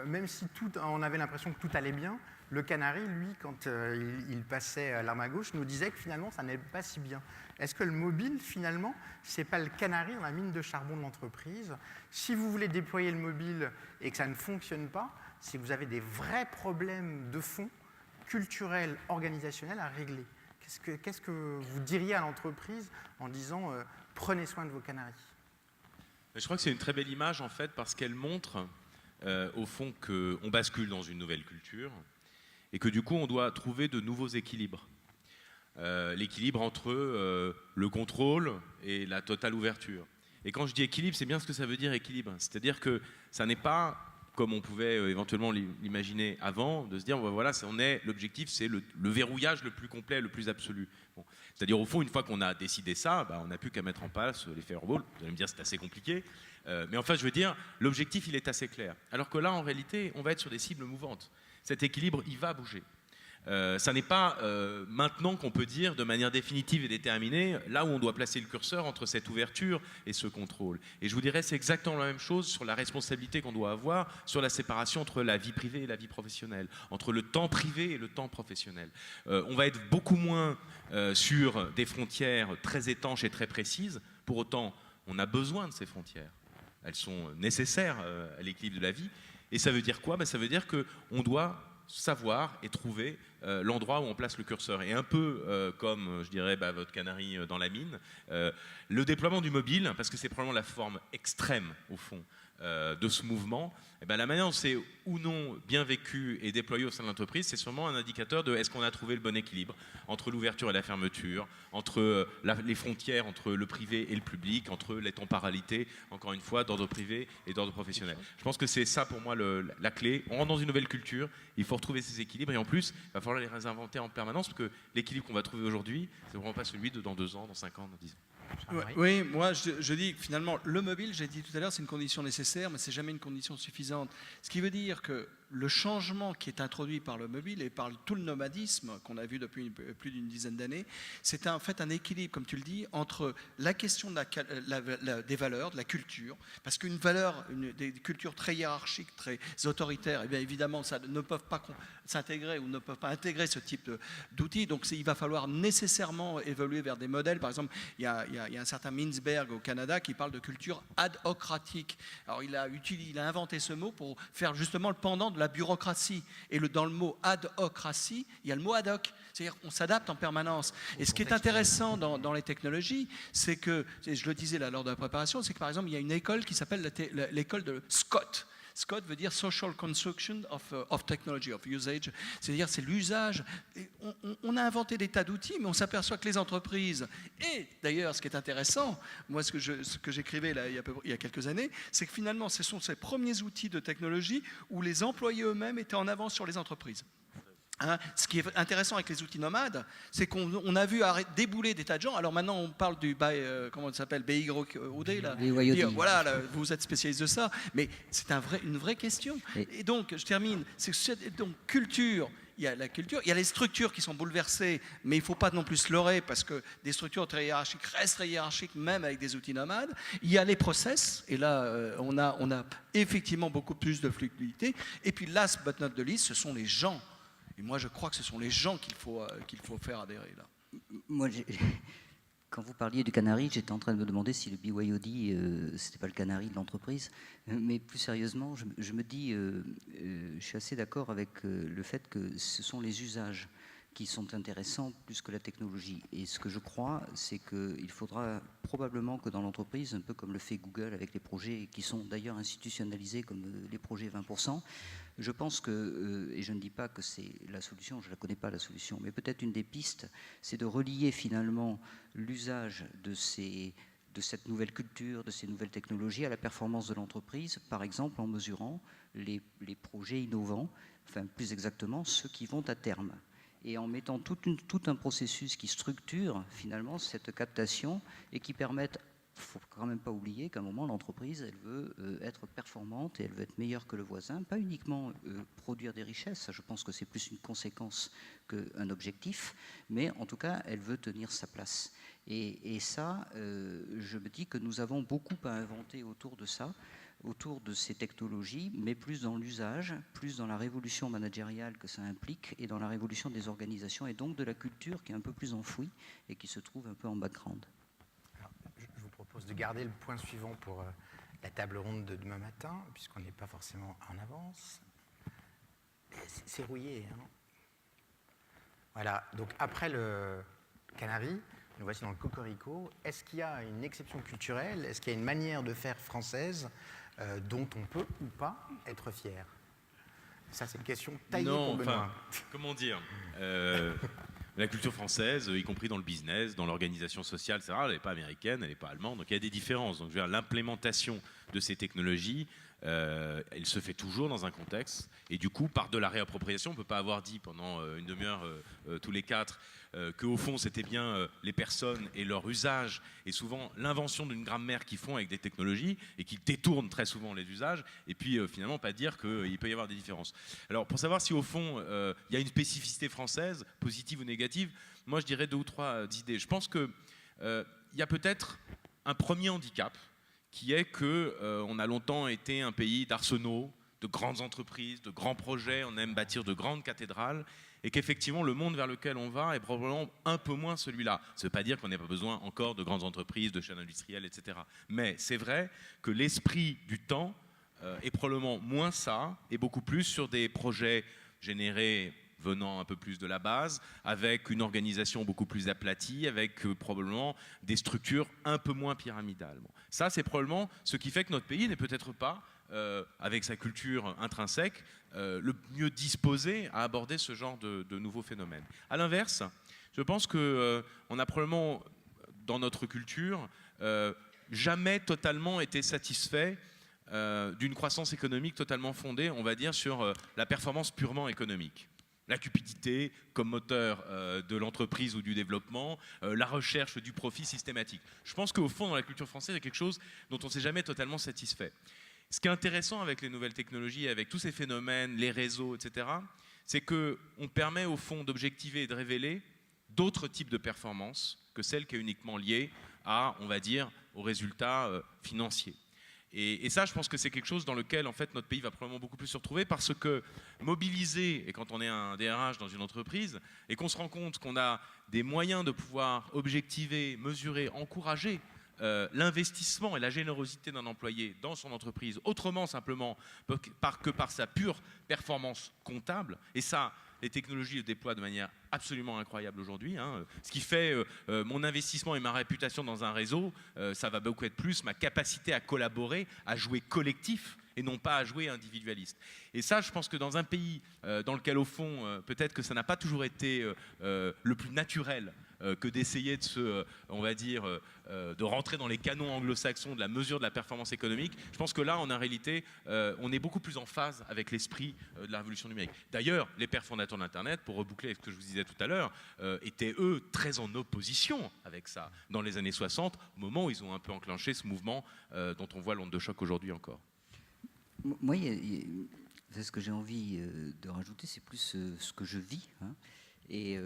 même si on avait l'impression que tout allait bien, le canari, lui, quand il passait l'arme à gauche, nous disait que finalement, ça n'allait pas si bien. Est-ce que le mobile, finalement, ce n'est pas le canari dans la mine de charbon de l'entreprise? Si vous voulez déployer le mobile et que ça ne fonctionne pas, c'est que vous avez des vrais problèmes de fond, culturels, organisationnels à régler. Qu'est-ce que vous diriez à l'entreprise en disant prenez soin de vos canaris? Je crois que c'est une très belle image, en fait, parce qu'elle montre, au fond, qu'on bascule dans une nouvelle culture et que, du coup, on doit trouver de nouveaux équilibres. L'équilibre entre le contrôle et la totale ouverture. Et quand je dis équilibre, c'est bien ce que ça veut dire équilibre. C'est-à-dire que ça n'est pas, comme on pouvait éventuellement l'imaginer avant, de se dire, voilà, l'objectif, c'est le verrouillage le plus complet, le plus absolu. Bon. C'est-à-dire, au fond, une fois qu'on a décidé ça, on n'a plus qu'à mettre en place les firewalls. Vous allez me dire, c'est assez compliqué. Mais enfin, je veux dire, l'objectif, il est assez clair. Alors que là, en réalité, on va être sur des cibles mouvantes. Cet équilibre, il va bouger. Ça n'est pas maintenant qu'on peut dire de manière définitive et déterminée là où on doit placer le curseur entre cette ouverture et ce contrôle. Et je vous dirais, c'est exactement la même chose sur la responsabilité qu'on doit avoir sur la séparation entre la vie privée et la vie professionnelle, entre le temps privé et le temps professionnel. On va être beaucoup moins sur des frontières très étanches et très précises. Pour autant, on a besoin de ces frontières. Elles sont nécessaires à l'équilibre de la vie. Et ça veut dire quoi? Ça veut dire qu'on doit savoir et trouver l'endroit où on place le curseur. Et un peu comme, je dirais, votre canari dans la mine, le déploiement du mobile, parce que c'est probablement la forme extrême, au fond, de ce mouvement, la manière dont c'est ou non bien vécu et déployé au sein de l'entreprise, c'est sûrement un indicateur de est-ce qu'on a trouvé le bon équilibre entre l'ouverture et la fermeture, entre les frontières entre le privé et le public, entre les temporalités, encore une fois, d'ordre privé et d'ordre professionnel. Je pense que c'est ça pour moi la clé. On rentre dans une nouvelle culture, il faut retrouver ces équilibres et en plus, il va falloir les réinventer en permanence parce que l'équilibre qu'on va trouver aujourd'hui, c'est vraiment pas celui de dans 2 ans, dans 5 ans, dans 10 ans. Oui, moi je dis que finalement le mobile, j'ai dit tout à l'heure, c'est une condition nécessaire, mais c'est jamais une condition suffisante. Ce qui veut dire que le changement qui est introduit par le mobile et par tout le nomadisme qu'on a vu depuis plus d'une dizaine d'années, c'est en fait un équilibre, comme tu le dis, entre la question de des valeurs, de la culture, parce qu'une valeur, des cultures très hiérarchiques, très autoritaires, eh bien évidemment, ça ne peuvent pas s'intégrer ou ne peuvent pas intégrer ce type d'outils. Donc il va falloir nécessairement évoluer vers des modèles. Par exemple, il y a un certain Mintzberg au Canada qui parle de culture ad-hocratique. Alors il a inventé ce mot pour faire justement le pendant de la bureaucratie. Et dans le mot ad-hocratie, il y a le mot ad hoc. C'est-à-dire qu'on s'adapte en permanence. Et ce qui est intéressant dans les technologies, c'est que, et je le disais là lors de la préparation, c'est que par exemple, il y a une école qui s'appelle l'école de Scott. Scott veut dire Social Construction of Technology, of Usage, c'est-à-dire c'est l'usage. On a inventé des tas d'outils, mais on s'aperçoit que les entreprises, et d'ailleurs ce qui est intéressant, moi ce que j'écrivais là, il y a quelques années, c'est que finalement ce sont ces premiers outils de technologie où les employés eux-mêmes étaient en avance sur les entreprises. Ce qui est intéressant avec les outils nomades, c'est qu'on a vu débouler des tas de gens. Alors maintenant, on parle du comment ça s'appelle, BYOD là. Voilà, là, vous êtes spécialiste de ça, mais c'est une vraie question. Et donc, je termine. Donc culture. Il y a la culture, il y a les structures qui sont bouleversées, mais il ne faut pas non plus se leurrer parce que des structures très hiérarchiques restent très hiérarchiques, même avec des outils nomades. Il y a les process, et là, on a effectivement beaucoup plus de fluidité. Et puis, last but not the least, ce sont les gens. Et moi, je crois que ce sont les gens qu'il faut faire adhérer là. Moi, quand vous parliez du canari, j'étais en train de me demander si le BYOD, c'était pas le canari de l'entreprise. Mais plus sérieusement, je me dis, je suis assez d'accord avec le fait que ce sont les usages qui sont intéressants plus que la technologie. Et ce que je crois, c'est qu'il faudra probablement que dans l'entreprise, un peu comme le fait Google avec les projets qui sont d'ailleurs institutionnalisés comme les projets 20%, je pense que, et je ne dis pas que c'est la solution, je ne la connais pas la solution, mais peut-être une des pistes, c'est de relier finalement l'usage de cette nouvelle culture, de ces nouvelles technologies à la performance de l'entreprise, par exemple en mesurant les projets innovants, enfin plus exactement ceux qui vont à terme, et en mettant tout un processus qui structure finalement cette captation et qui permette. Il ne faut quand même pas oublier qu'à un moment, l'entreprise, elle veut être performante et elle veut être meilleure que le voisin, pas uniquement produire des richesses, ça, je pense que c'est plus une conséquence qu'un objectif, mais en tout cas, elle veut tenir sa place. Et ça, je me dis que nous avons beaucoup à inventer autour de ça, autour de ces technologies, mais plus dans l'usage, plus dans la révolution managériale que ça implique et dans la révolution des organisations et donc de la culture qui est un peu plus enfouie et qui se trouve un peu en background. Je vous propose de garder le point suivant pour la table ronde de demain matin, puisqu'on n'est pas forcément en avance. C'est rouillé. Hein. Voilà, donc après le Canary, nous voici dans le Cocorico. Est-ce qu'il y a une exception culturelle? Est-ce qu'il y a une manière de faire française dont on peut ou pas être fier? Ça, c'est une question taillée pour Benoît. Comment dire la culture française, y compris dans le business, dans l'organisation sociale, etc., elle n'est pas américaine, elle n'est pas allemande, donc il y a des différences. Donc, je veux dire, l'implémentation de ces technologies, elle se fait toujours dans un contexte, et du coup, par de la réappropriation, on ne peut pas avoir dit pendant une demi-heure tous les quatre qu'au fond, c'était bien les personnes et leur usage, et souvent l'invention d'une grammaire qu'ils font avec des technologies, et qui détournent très souvent les usages, et puis finalement pas dire qu'il peut y avoir des différences. Alors, pour savoir si au fond, il y a une spécificité française, positive ou négative, moi je dirais 2 ou 3 idées. Je pense qu'il y a peut-être un premier handicap, qui est qu'on a longtemps été un pays d'arsenaux, de grandes entreprises, de grands projets, on aime bâtir de grandes cathédrales, et qu'effectivement le monde vers lequel on va est probablement un peu moins celui-là. Ça ne veut pas dire qu'on n'ait pas besoin encore de grandes entreprises, de chaînes industrielles, etc. Mais c'est vrai que l'esprit du temps est probablement moins ça, et beaucoup plus sur des projets générés venant un peu plus de la base, avec une organisation beaucoup plus aplatie, avec probablement des structures un peu moins pyramidales. Bon. Ça, c'est probablement ce qui fait que notre pays n'est peut-être pas, avec sa culture intrinsèque, le mieux disposé à aborder ce genre de nouveaux phénomènes. À l'inverse, je pense qu'on a probablement, dans notre culture, jamais totalement été satisfait d'une croissance économique totalement fondée, on va dire, sur la performance purement économique. La cupidité comme moteur de l'entreprise ou du développement, la recherche du profit systématique. Je pense qu'au fond, dans la culture française, il y a quelque chose dont on ne s'est jamais totalement satisfait. Ce qui est intéressant avec les nouvelles technologies, avec tous ces phénomènes, les réseaux, etc., c'est qu'on permet au fond d'objectiver et de révéler d'autres types de performances que celles qui est uniquement liées à, on va dire, aux résultats financiers. Et ça, je pense que c'est quelque chose dans lequel, en fait, notre pays va probablement beaucoup plus se retrouver parce que mobiliser, et quand on est un DRH dans une entreprise, et qu'on se rend compte qu'on a des moyens de pouvoir objectiver, mesurer, encourager l'investissement et la générosité d'un employé dans son entreprise, autrement simplement que par sa pure performance comptable, et ça, les technologies le déploient de manière absolument incroyable aujourd'hui. Hein. Ce qui fait mon investissement et ma réputation dans un réseau, ça va beaucoup être plus ma capacité à collaborer, à jouer collectif et non pas à jouer individualiste. Et ça, je pense que dans un pays dans lequel, au fond, peut-être que ça n'a pas toujours été le plus naturel que d'essayer de on va dire, de rentrer dans les canons anglo-saxons de la mesure de la performance économique. Je pense que là, en réalité, on est beaucoup plus en phase avec l'esprit de la révolution numérique. D'ailleurs, les pères fondateurs d'Internet, pour reboucler avec ce que je vous disais tout à l'heure, étaient eux très en opposition avec ça dans les années 60, au moment où ils ont un peu enclenché ce mouvement dont on voit l'onde de choc aujourd'hui encore. Moi, c'est ce que j'ai envie de rajouter, c'est plus ce que je vis. Hein. Et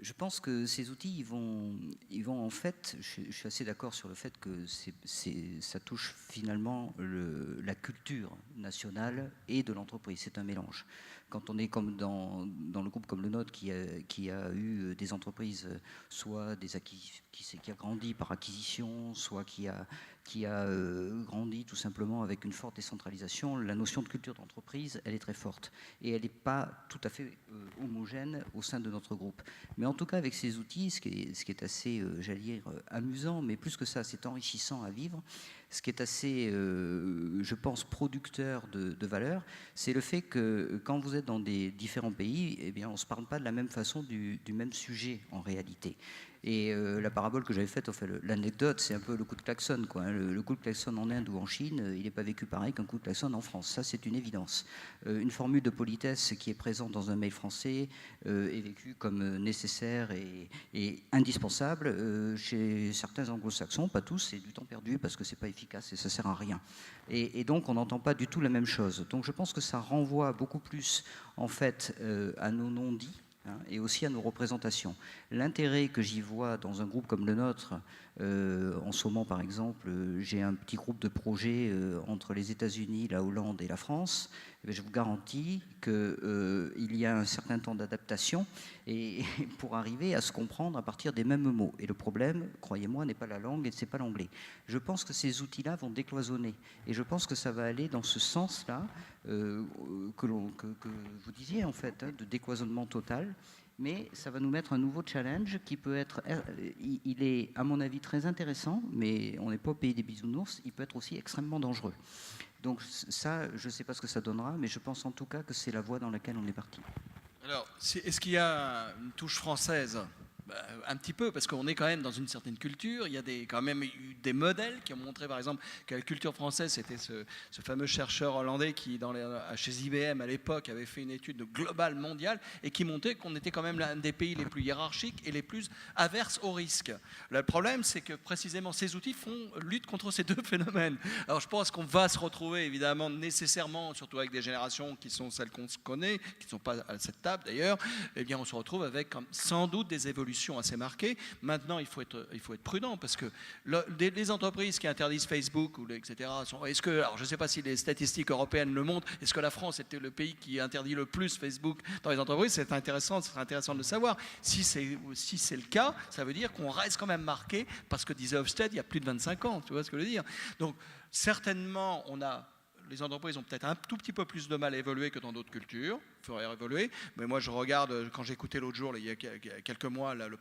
je pense que ces outils, ils vont en fait, je suis assez d'accord sur le fait que ça touche finalement la culture nationale et de l'entreprise. C'est un mélange. Quand on est comme dans le groupe comme le nôtre qui a eu des entreprises, soit qui a grandi par acquisition, soit qui qui a grandi tout simplement avec une forte décentralisation, la notion de culture d'entreprise, elle est très forte. Et elle n'est pas tout à fait homogène au sein de notre groupe. Mais en tout cas, avec ces outils, ce qui est assez, j'allais dire, amusant, mais plus que ça, c'est enrichissant à vivre, ce qui est assez, je pense, producteur de valeur, c'est le fait que quand vous êtes dans des différents pays, eh bien, on ne se parle pas de la même façon du même sujet en réalité. Et la parabole que j'avais faite, enfin, l'anecdote, c'est un peu le coup de klaxon, quoi, hein. Le coup de klaxon en Inde ou en Chine, il n'est pas vécu pareil qu'un coup de klaxon en France. Ça, c'est une évidence. Une formule de politesse qui est présente dans un mail français est vécue comme nécessaire et indispensable. Chez certains anglo-saxons, pas tous, c'est du temps perdu parce que c'est pas efficace et ça sert à rien. Et donc, on n'entend pas du tout la même chose. Donc, je pense que ça renvoie beaucoup plus, en fait, à nos non-dits, hein, et aussi à nos représentations. L'intérêt que j'y vois dans un groupe comme le nôtre, en ce moment par exemple, j'ai un petit groupe de projets entre les États-Unis, la Hollande et la France. Je vous garantis qu'il y a un certain temps d'adaptation et pour arriver à se comprendre à partir des mêmes mots. Et le problème, croyez-moi, n'est pas la langue et c'est pas l'anglais. Je pense que ces outils-là vont décloisonner et je pense que ça va aller dans ce sens-là que vous disiez en fait, hein, de décloisonnement total. Mais ça va nous mettre un nouveau challenge qui peut être, il est à mon avis très intéressant, mais on n'est pas au pays des bisounours, il peut être aussi extrêmement dangereux. Donc ça, je ne sais pas ce que ça donnera, mais je pense en tout cas que c'est la voie dans laquelle on est parti. Alors, est-ce qu'il y a une touche française ? Un petit peu, parce qu'on est quand même dans une certaine culture. Il y a quand même eu des modèles qui ont montré, par exemple, que la culture française, c'était ce fameux chercheur hollandais qui, chez IBM à l'époque, avait fait une étude globale mondiale et qui montrait qu'on était quand même l'un des pays les plus hiérarchiques et les plus averses au risque. Le problème, c'est que précisément ces outils luttent contre ces deux phénomènes. Alors, je pense qu'on va se retrouver, évidemment, nécessairement, surtout avec des générations qui sont celles qu'on se connaît, qui ne sont pas à cette table d'ailleurs, eh bien, on se retrouve avec sans doute des évolutions assez marquées. Maintenant, il faut être prudent parce que les entreprises qui interdisent Facebook, etc., alors je ne sais pas si les statistiques européennes le montrent, est-ce que la France était le pays qui interdit le plus Facebook dans les entreprises? C'est intéressant, ce serait intéressant de le savoir. Si c'est le cas, ça veut dire qu'on reste quand même marqué parce que disait Hofstede il y a plus de 25 ans, tu vois ce que je veux dire? Donc, certainement, les entreprises ont peut-être un tout petit peu plus de mal à évoluer que dans d'autres cultures. Il faudrait évoluer. Mais moi, je regarde, quand j'ai écouté l'autre jour, il y a quelques mois, le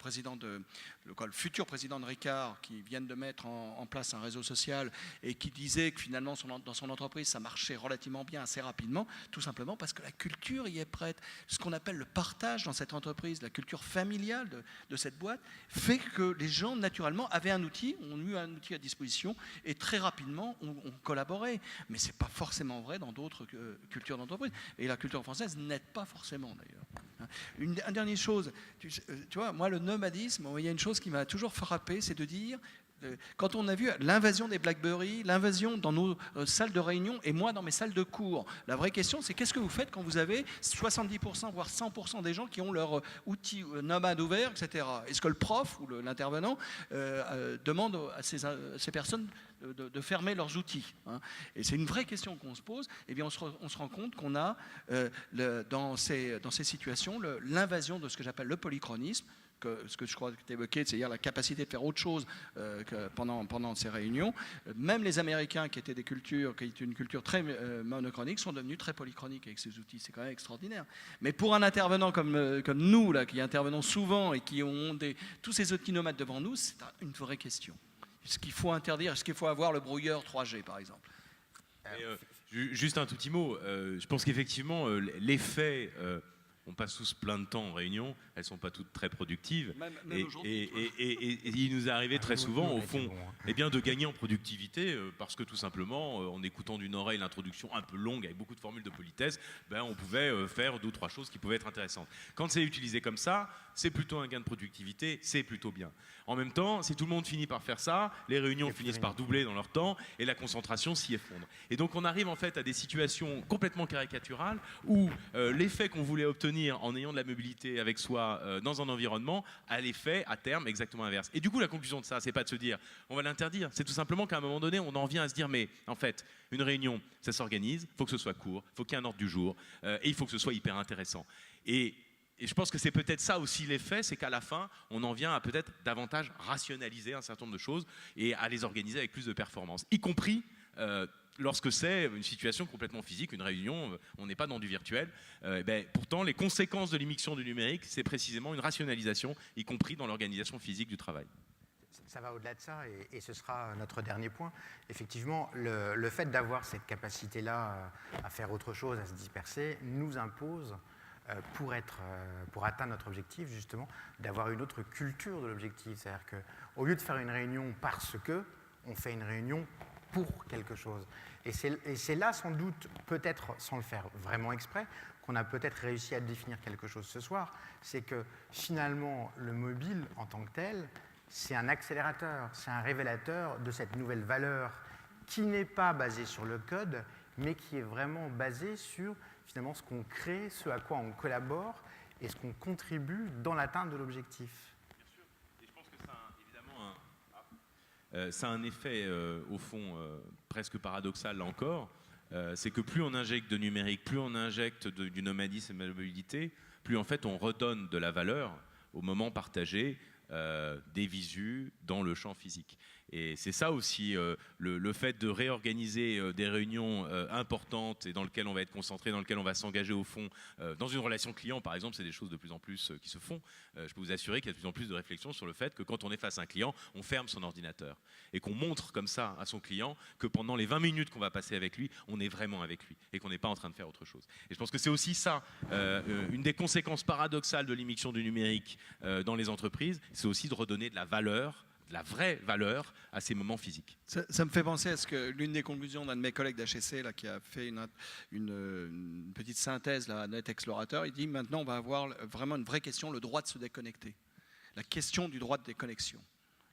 futur président de Ricard, qui vient de mettre en place un réseau social et qui disait que finalement, dans son entreprise, ça marchait relativement bien, assez rapidement, tout simplement parce que la culture y est prête. Ce qu'on appelle le partage dans cette entreprise, la culture familiale de cette boîte, fait que les gens, naturellement, ont eu un outil à disposition et très rapidement, ont collaboré. Mais ce n'est pas forcément vrai dans d'autres cultures d'entreprise. Et la culture française n'aide pas forcément, d'ailleurs. Une dernière chose, tu vois, moi, le nomadisme, il y a une chose qui m'a toujours frappé, c'est de dire, quand on a vu l'invasion des BlackBerry, l'invasion dans nos salles de réunion et moi dans mes salles de cours, la vraie question, c'est qu'est-ce que vous faites quand vous avez 70%, voire 100% des gens qui ont leur outil nomade ouvert, etc. Est-ce que le prof ou l'intervenant demande à ces personnes de fermer leurs outils, hein? Et c'est une vraie question qu'on se pose. Eh bien, on se rend compte qu'on a dans ces situations l'invasion de ce que j'appelle le polychronisme, ce que je crois que tu évoquais, c'est-à-dire la capacité de faire autre chose pendant ces réunions. Même les Américains, qui étaient une culture très monochronique, sont devenus très polychroniques avec ces outils. C'est quand même extraordinaire. Mais pour un intervenant comme nous, là, qui intervenons souvent et qui ont tous ces outils nomades devant nous, c'est une vraie question. Est-ce qu'il faut interdire? Est-ce qu'il faut avoir le brouilleur 3G, par exemple? Juste un tout petit mot. Je pense qu'effectivement, l'effet... on passe tous plein de temps en réunion, elles ne sont pas toutes très productives. Même et il nous est arrivé très souvent, au fond, eh bien, de gagner en productivité parce que tout simplement, en écoutant d'une oreille l'introduction un peu longue avec beaucoup de formules de politesse, on pouvait faire 2 ou 3 choses qui pouvaient être intéressantes. Quand c'est utilisé comme ça, c'est plutôt un gain de productivité, c'est plutôt bien. En même temps, si tout le monde finit par faire ça, les réunions finissent par doubler dans leur temps et la concentration s'y effondre. Et donc on arrive en fait à des situations complètement caricaturales où l'effet qu'on voulait obtenir en ayant de la mobilité avec soi dans un environnement a l'effet à terme exactement inverse. Et du coup la conclusion de ça, c'est pas de se dire on va l'interdire, c'est tout simplement qu'à un moment donné on en vient à se dire mais en fait une réunion ça s'organise, il faut que ce soit court, il faut qu'il y ait un ordre du jour et il faut que ce soit hyper intéressant. Et et je pense que c'est peut-être ça aussi l'effet, c'est qu'à la fin, on en vient à peut-être davantage rationaliser un certain nombre de choses et à les organiser avec plus de performance, y compris lorsque c'est une situation complètement physique, une réunion, on n'est pas dans du virtuel. Pourtant, les conséquences de l'immixtion du numérique, c'est précisément une rationalisation, y compris dans l'organisation physique du travail. Ça va au-delà de ça, et ce sera notre dernier point. Effectivement, le fait d'avoir cette capacité-là à faire autre chose, à se disperser, nous impose, pour atteindre notre objectif, justement, d'avoir une autre culture de l'objectif. C'est-à-dire qu'au lieu de faire une réunion parce que, on fait une réunion pour quelque chose. Et c'est là, sans doute, peut-être sans le faire vraiment exprès, qu'on a peut-être réussi à définir quelque chose ce soir, c'est que finalement, le mobile en tant que tel, c'est un accélérateur, c'est un révélateur de cette nouvelle valeur qui n'est pas basée sur le code, mais qui est vraiment basée sur finalement ce qu'on crée, ce à quoi on collabore et ce qu'on contribue dans l'atteinte de l'objectif. Bien sûr, et je pense que ça a évidemment ça a un effet au fond presque paradoxal là encore, c'est que plus on injecte de numérique, plus on injecte du nomadisme et de la mobilité, plus en fait on redonne de la valeur au moment partagé des visus dans le champ physique. Et c'est ça aussi le fait de réorganiser des réunions importantes et dans lesquelles on va être concentré, dans lesquelles on va s'engager au fond. Dans une relation client, par exemple, c'est des choses de plus en plus qui se font. Je peux vous assurer qu'il y a de plus en plus de réflexion sur le fait que quand on est face à un client, on ferme son ordinateur et qu'on montre comme ça à son client que pendant les 20 minutes qu'on va passer avec lui, on est vraiment avec lui et qu'on n'est pas en train de faire autre chose. Et je pense que c'est aussi ça, une des conséquences paradoxales de l'immixtion du numérique dans les entreprises, c'est aussi de redonner de la valeur, de la vraie valeur à ces moments physiques. Ça me fait penser à ce que l'une des conclusions d'un de mes collègues d'HEC là, qui a fait une petite synthèse là, à Net Explorateur, il dit maintenant on va avoir vraiment une vraie question, le droit de se déconnecter. La question du droit de déconnexion.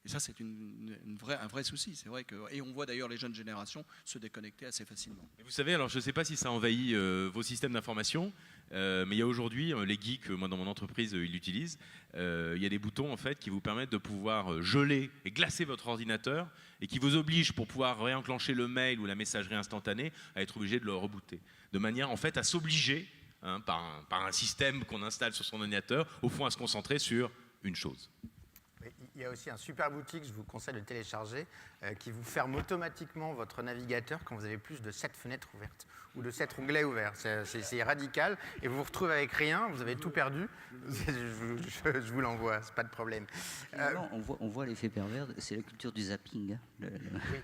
Et ça, c'est un vrai souci. C'est vrai que, et on voit d'ailleurs les jeunes générations se déconnecter assez facilement. Et vous savez, alors je ne sais pas si ça envahit vos systèmes d'information, mais il y a aujourd'hui, les geeks, moi dans mon entreprise, ils l'utilisent, il y a des boutons en fait qui vous permettent de pouvoir geler et glacer votre ordinateur et qui vous obligent pour pouvoir réenclencher le mail ou la messagerie instantanée à être obligé de le rebooter. De manière en fait à s'obliger, par un système qu'on installe sur son ordinateur, au fond à se concentrer sur une chose. Il y a aussi un super outil que je vous conseille de télécharger qui vous ferme automatiquement votre navigateur quand vous avez plus de 7 fenêtres ouvertes ou de 7 onglets ouverts. C'est radical et vous vous retrouvez avec rien, vous avez tout perdu. Je vous l'envoie, c'est pas de problème. On voit l'effet pervers, c'est la culture du zapping. Hein. Oui.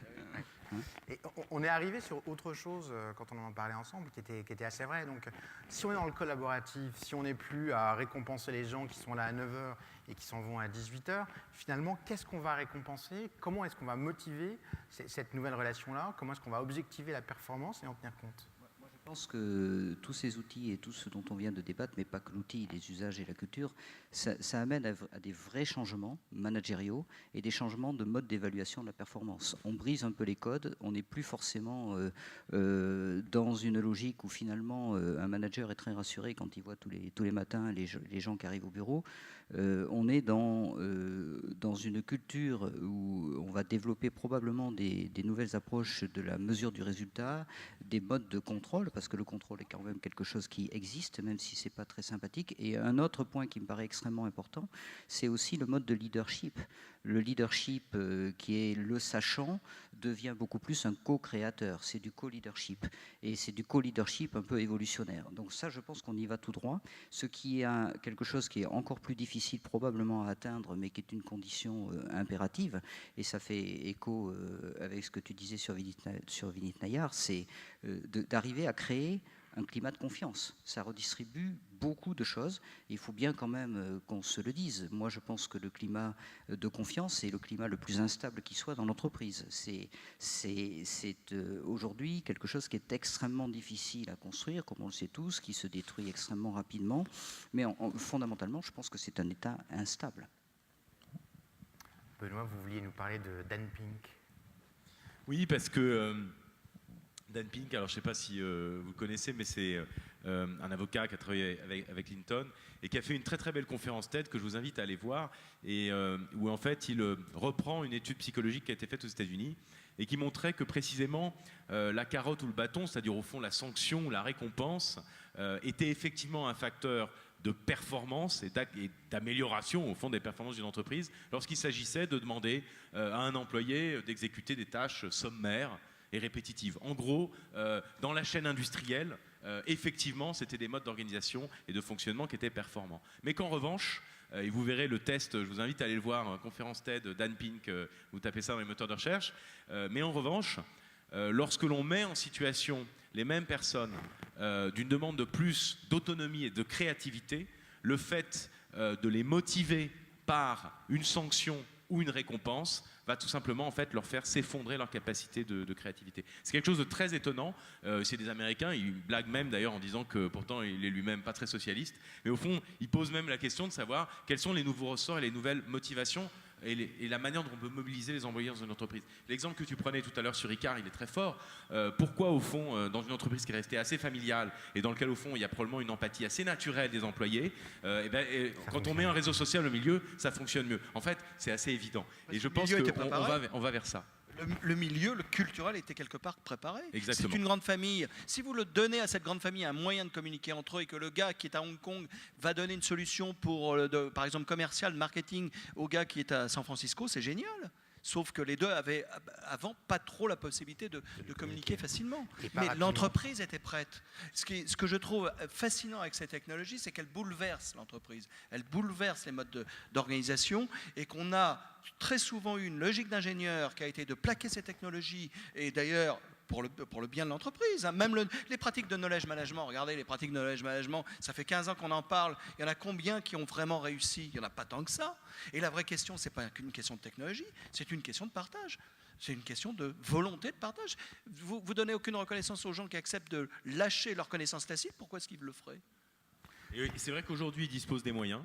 Et on est arrivé sur autre chose quand on en parlait ensemble qui était assez vrai. Donc, si on est dans le collaboratif, si on n'est plus à récompenser les gens qui sont là à 9h et qui s'en vont à 18h, finalement, qu'est-ce qu'on va récompenser? Comment est-ce qu'on va motiver cette nouvelle relation-là? Comment est-ce qu'on va objectiver la performance et en tenir compte? Je pense que tous ces outils et tout ce dont on vient de débattre, mais pas que l'outil, les usages et la culture, ça amène à des vrais changements managériaux et des changements de mode d'évaluation de la performance. On brise un peu les codes, on n'est plus forcément dans une logique où finalement un manager est très rassuré quand il voit tous les matins les gens qui arrivent au bureau. On est dans une culture où on va développer probablement des nouvelles approches de la mesure du résultat, des modes de contrôle, parce que le contrôle est quand même quelque chose qui existe, même si ce n'est pas très sympathique. Et un autre point qui me paraît extrêmement important, c'est aussi le mode de leadership. Le leadership qui est le sachant devient beaucoup plus un co-créateur, c'est du co-leadership. Et c'est du co-leadership un peu évolutionnaire. Donc ça, je pense qu'on y va tout droit. Ce qui est quelque chose qui est encore plus difficile probablement à atteindre, mais qui est une condition impérative, et ça fait écho avec ce que tu disais sur Vinit Nayar, c'est d'arriver à créer un climat de confiance. Ça redistribue beaucoup de choses. Il faut bien quand même qu'on se le dise. Moi, je pense que le climat de confiance est le climat le plus instable qui soit dans l'entreprise. C'est aujourd'hui quelque chose qui est extrêmement difficile à construire, comme on le sait tous, qui se détruit extrêmement rapidement. Mais fondamentalement, je pense que c'est un état instable. Benoît, vous vouliez nous parler de Dan Pink. Oui, parce que Dan Pink, alors je ne sais pas si vous le connaissez, mais c'est un avocat qui a travaillé avec Clinton et qui a fait une très très belle conférence TED que je vous invite à aller voir, et où en fait il reprend une étude psychologique qui a été faite aux États-Unis et qui montrait que précisément la carotte ou le bâton, c'est-à-dire au fond la sanction ou la récompense, était effectivement un facteur de performance et d'amélioration au fond des performances d'une entreprise lorsqu'il s'agissait de demander à un employé d'exécuter des tâches sommaires et répétitives. En gros, dans la chaîne industrielle, effectivement, c'était des modes d'organisation et de fonctionnement qui étaient performants. Mais qu'en revanche, et vous verrez le test, je vous invite à aller le voir, conférence TED, Dan Pink, vous tapez ça dans les moteurs de recherche, mais en revanche, lorsque l'on met en situation les mêmes personnes d'une demande de plus d'autonomie et de créativité, le fait de les motiver par une sanction ou une récompense va tout simplement en fait leur faire s'effondrer leur capacité de créativité. C'est quelque chose de très étonnant. C'est des Américains, ils blaguent même d'ailleurs en disant que pourtant il est lui-même pas très socialiste, mais au fond ils posent même la question de savoir quels sont les nouveaux ressorts et les nouvelles motivations et la manière dont on peut mobiliser les employés dans une entreprise. L'exemple que tu prenais tout à l'heure sur Icare, il est très fort. Pourquoi, au fond, dans une entreprise qui est restée assez familiale et dans laquelle, au fond, il y a probablement une empathie assez naturelle des employés, quand on met un réseau social au milieu, ça fonctionne mieux. En fait, c'est assez évident. Et je pense qu'on va vers ça. Le milieu, le culturel était quelque part préparé. Exactement. C'est une grande famille. Si vous le donnez à cette grande famille un moyen de communiquer entre eux et que le gars qui est à Hong Kong va donner une solution pour, par exemple, commercial, marketing au gars qui est à San Francisco, c'est génial. Sauf que les deux avaient avant pas trop la possibilité de communiquer facilement. Mais l'entreprise était prête. Ce que je trouve fascinant avec ces technologies, c'est qu'elles bouleversent l'entreprise. Elles bouleversent les modes d'organisation et qu'on a très souvent eu une logique d'ingénieur qui a été de plaquer ces technologies et d'ailleurs pour le bien de l'entreprise. Même les pratiques de knowledge management, regardez les pratiques de knowledge management, ça fait 15 ans qu'on en parle, il y en a combien qui ont vraiment réussi? Il n'y en a pas tant que ça. Et la vraie question, ce n'est pas qu'une question de technologie, c'est une question de partage. C'est une question de volonté de partage. Vous ne donnez aucune reconnaissance aux gens qui acceptent de lâcher leur connaissance tacite, pourquoi est-ce qu'ils le feraient? Et c'est vrai qu'aujourd'hui, ils disposent des moyens,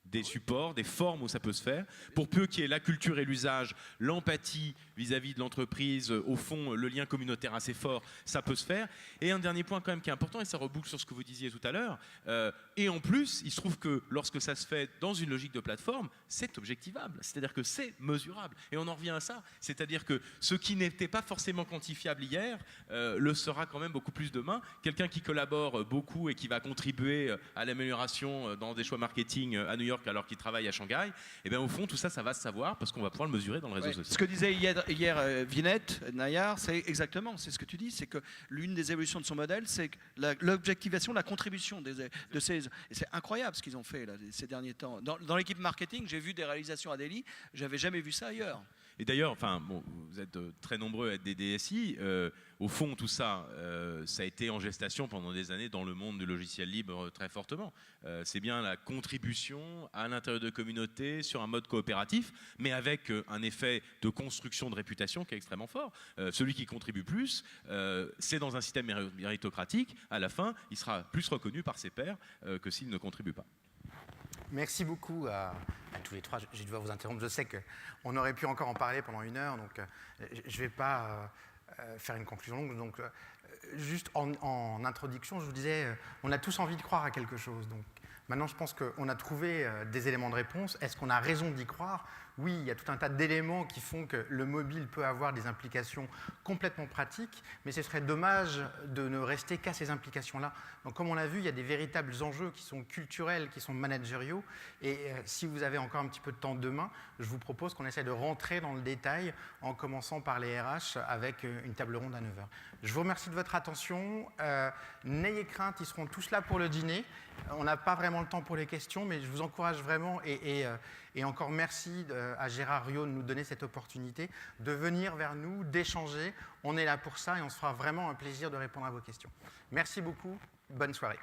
des supports, des formes où ça peut se faire. Pour peu qu'il y ait la culture et l'usage, l'empathie vis-à-vis de l'entreprise, au fond, le lien communautaire assez fort, ça peut se faire. Et un dernier point quand même qui est important, et ça reboucle sur ce que vous disiez tout à l'heure, et en plus, il se trouve que lorsque ça se fait dans une logique de plateforme, c'est objectivable, c'est-à-dire que c'est mesurable. Et on en revient à ça, c'est-à-dire que ce qui n'était pas forcément quantifiable hier, le sera quand même beaucoup plus demain. Quelqu'un qui collabore beaucoup et qui va contribuer à l'amélioration dans des choix marketing à New York alors qu'il travaille à Shanghai, et bien au fond tout ça, ça va se savoir parce qu'on va pouvoir le mesurer dans le réseau social. Ce que disait hier Vinette Nayar, c'est exactement, c'est ce que tu dis, c'est que l'une des évolutions de son modèle, c'est l'objectivation, la contribution de ces... Et c'est incroyable ce qu'ils ont fait là, ces derniers temps. Dans l'équipe marketing, j'ai vu des réalisations à Delhi, j'avais jamais vu ça ailleurs. Et d'ailleurs, enfin, bon, vous êtes très nombreux à être des DSI. Au fond, tout ça, ça a été en gestation pendant des années dans le monde du logiciel libre très fortement. C'est bien la contribution à l'intérieur de communautés sur un mode coopératif, mais avec un effet de construction de réputation qui est extrêmement fort. Celui qui contribue plus, c'est dans un système méritocratique. À la fin, il sera plus reconnu par ses pairs que s'il ne contribue pas. Merci beaucoup à tous les trois. Je vais devoir vous interrompre. Je sais qu'on aurait pu encore en parler pendant 1 heure, donc je ne vais pas faire une conclusion longue. Donc, juste en introduction, je vous disais, on a tous envie de croire à quelque chose. Donc, maintenant, je pense qu'on a trouvé des éléments de réponse. Est-ce qu'on a raison d'y croire? Oui, il y a tout un tas d'éléments qui font que le mobile peut avoir des implications complètement pratiques, mais ce serait dommage de ne rester qu'à ces implications-là. Donc, comme on l'a vu, il y a des véritables enjeux qui sont culturels, qui sont managériaux. Et si vous avez encore un petit peu de temps demain, je vous propose qu'on essaie de rentrer dans le détail en commençant par les RH avec une table ronde à 9h. Je vous remercie de votre attention. N'ayez crainte, ils seront tous là pour le dîner. On n'a pas vraiment le temps pour les questions, mais je vous encourage vraiment et encore merci à Gérard Riot de nous donner cette opportunité de venir vers nous, d'échanger. On est là pour ça et on se fera vraiment un plaisir de répondre à vos questions. Merci beaucoup. Bonne soirée.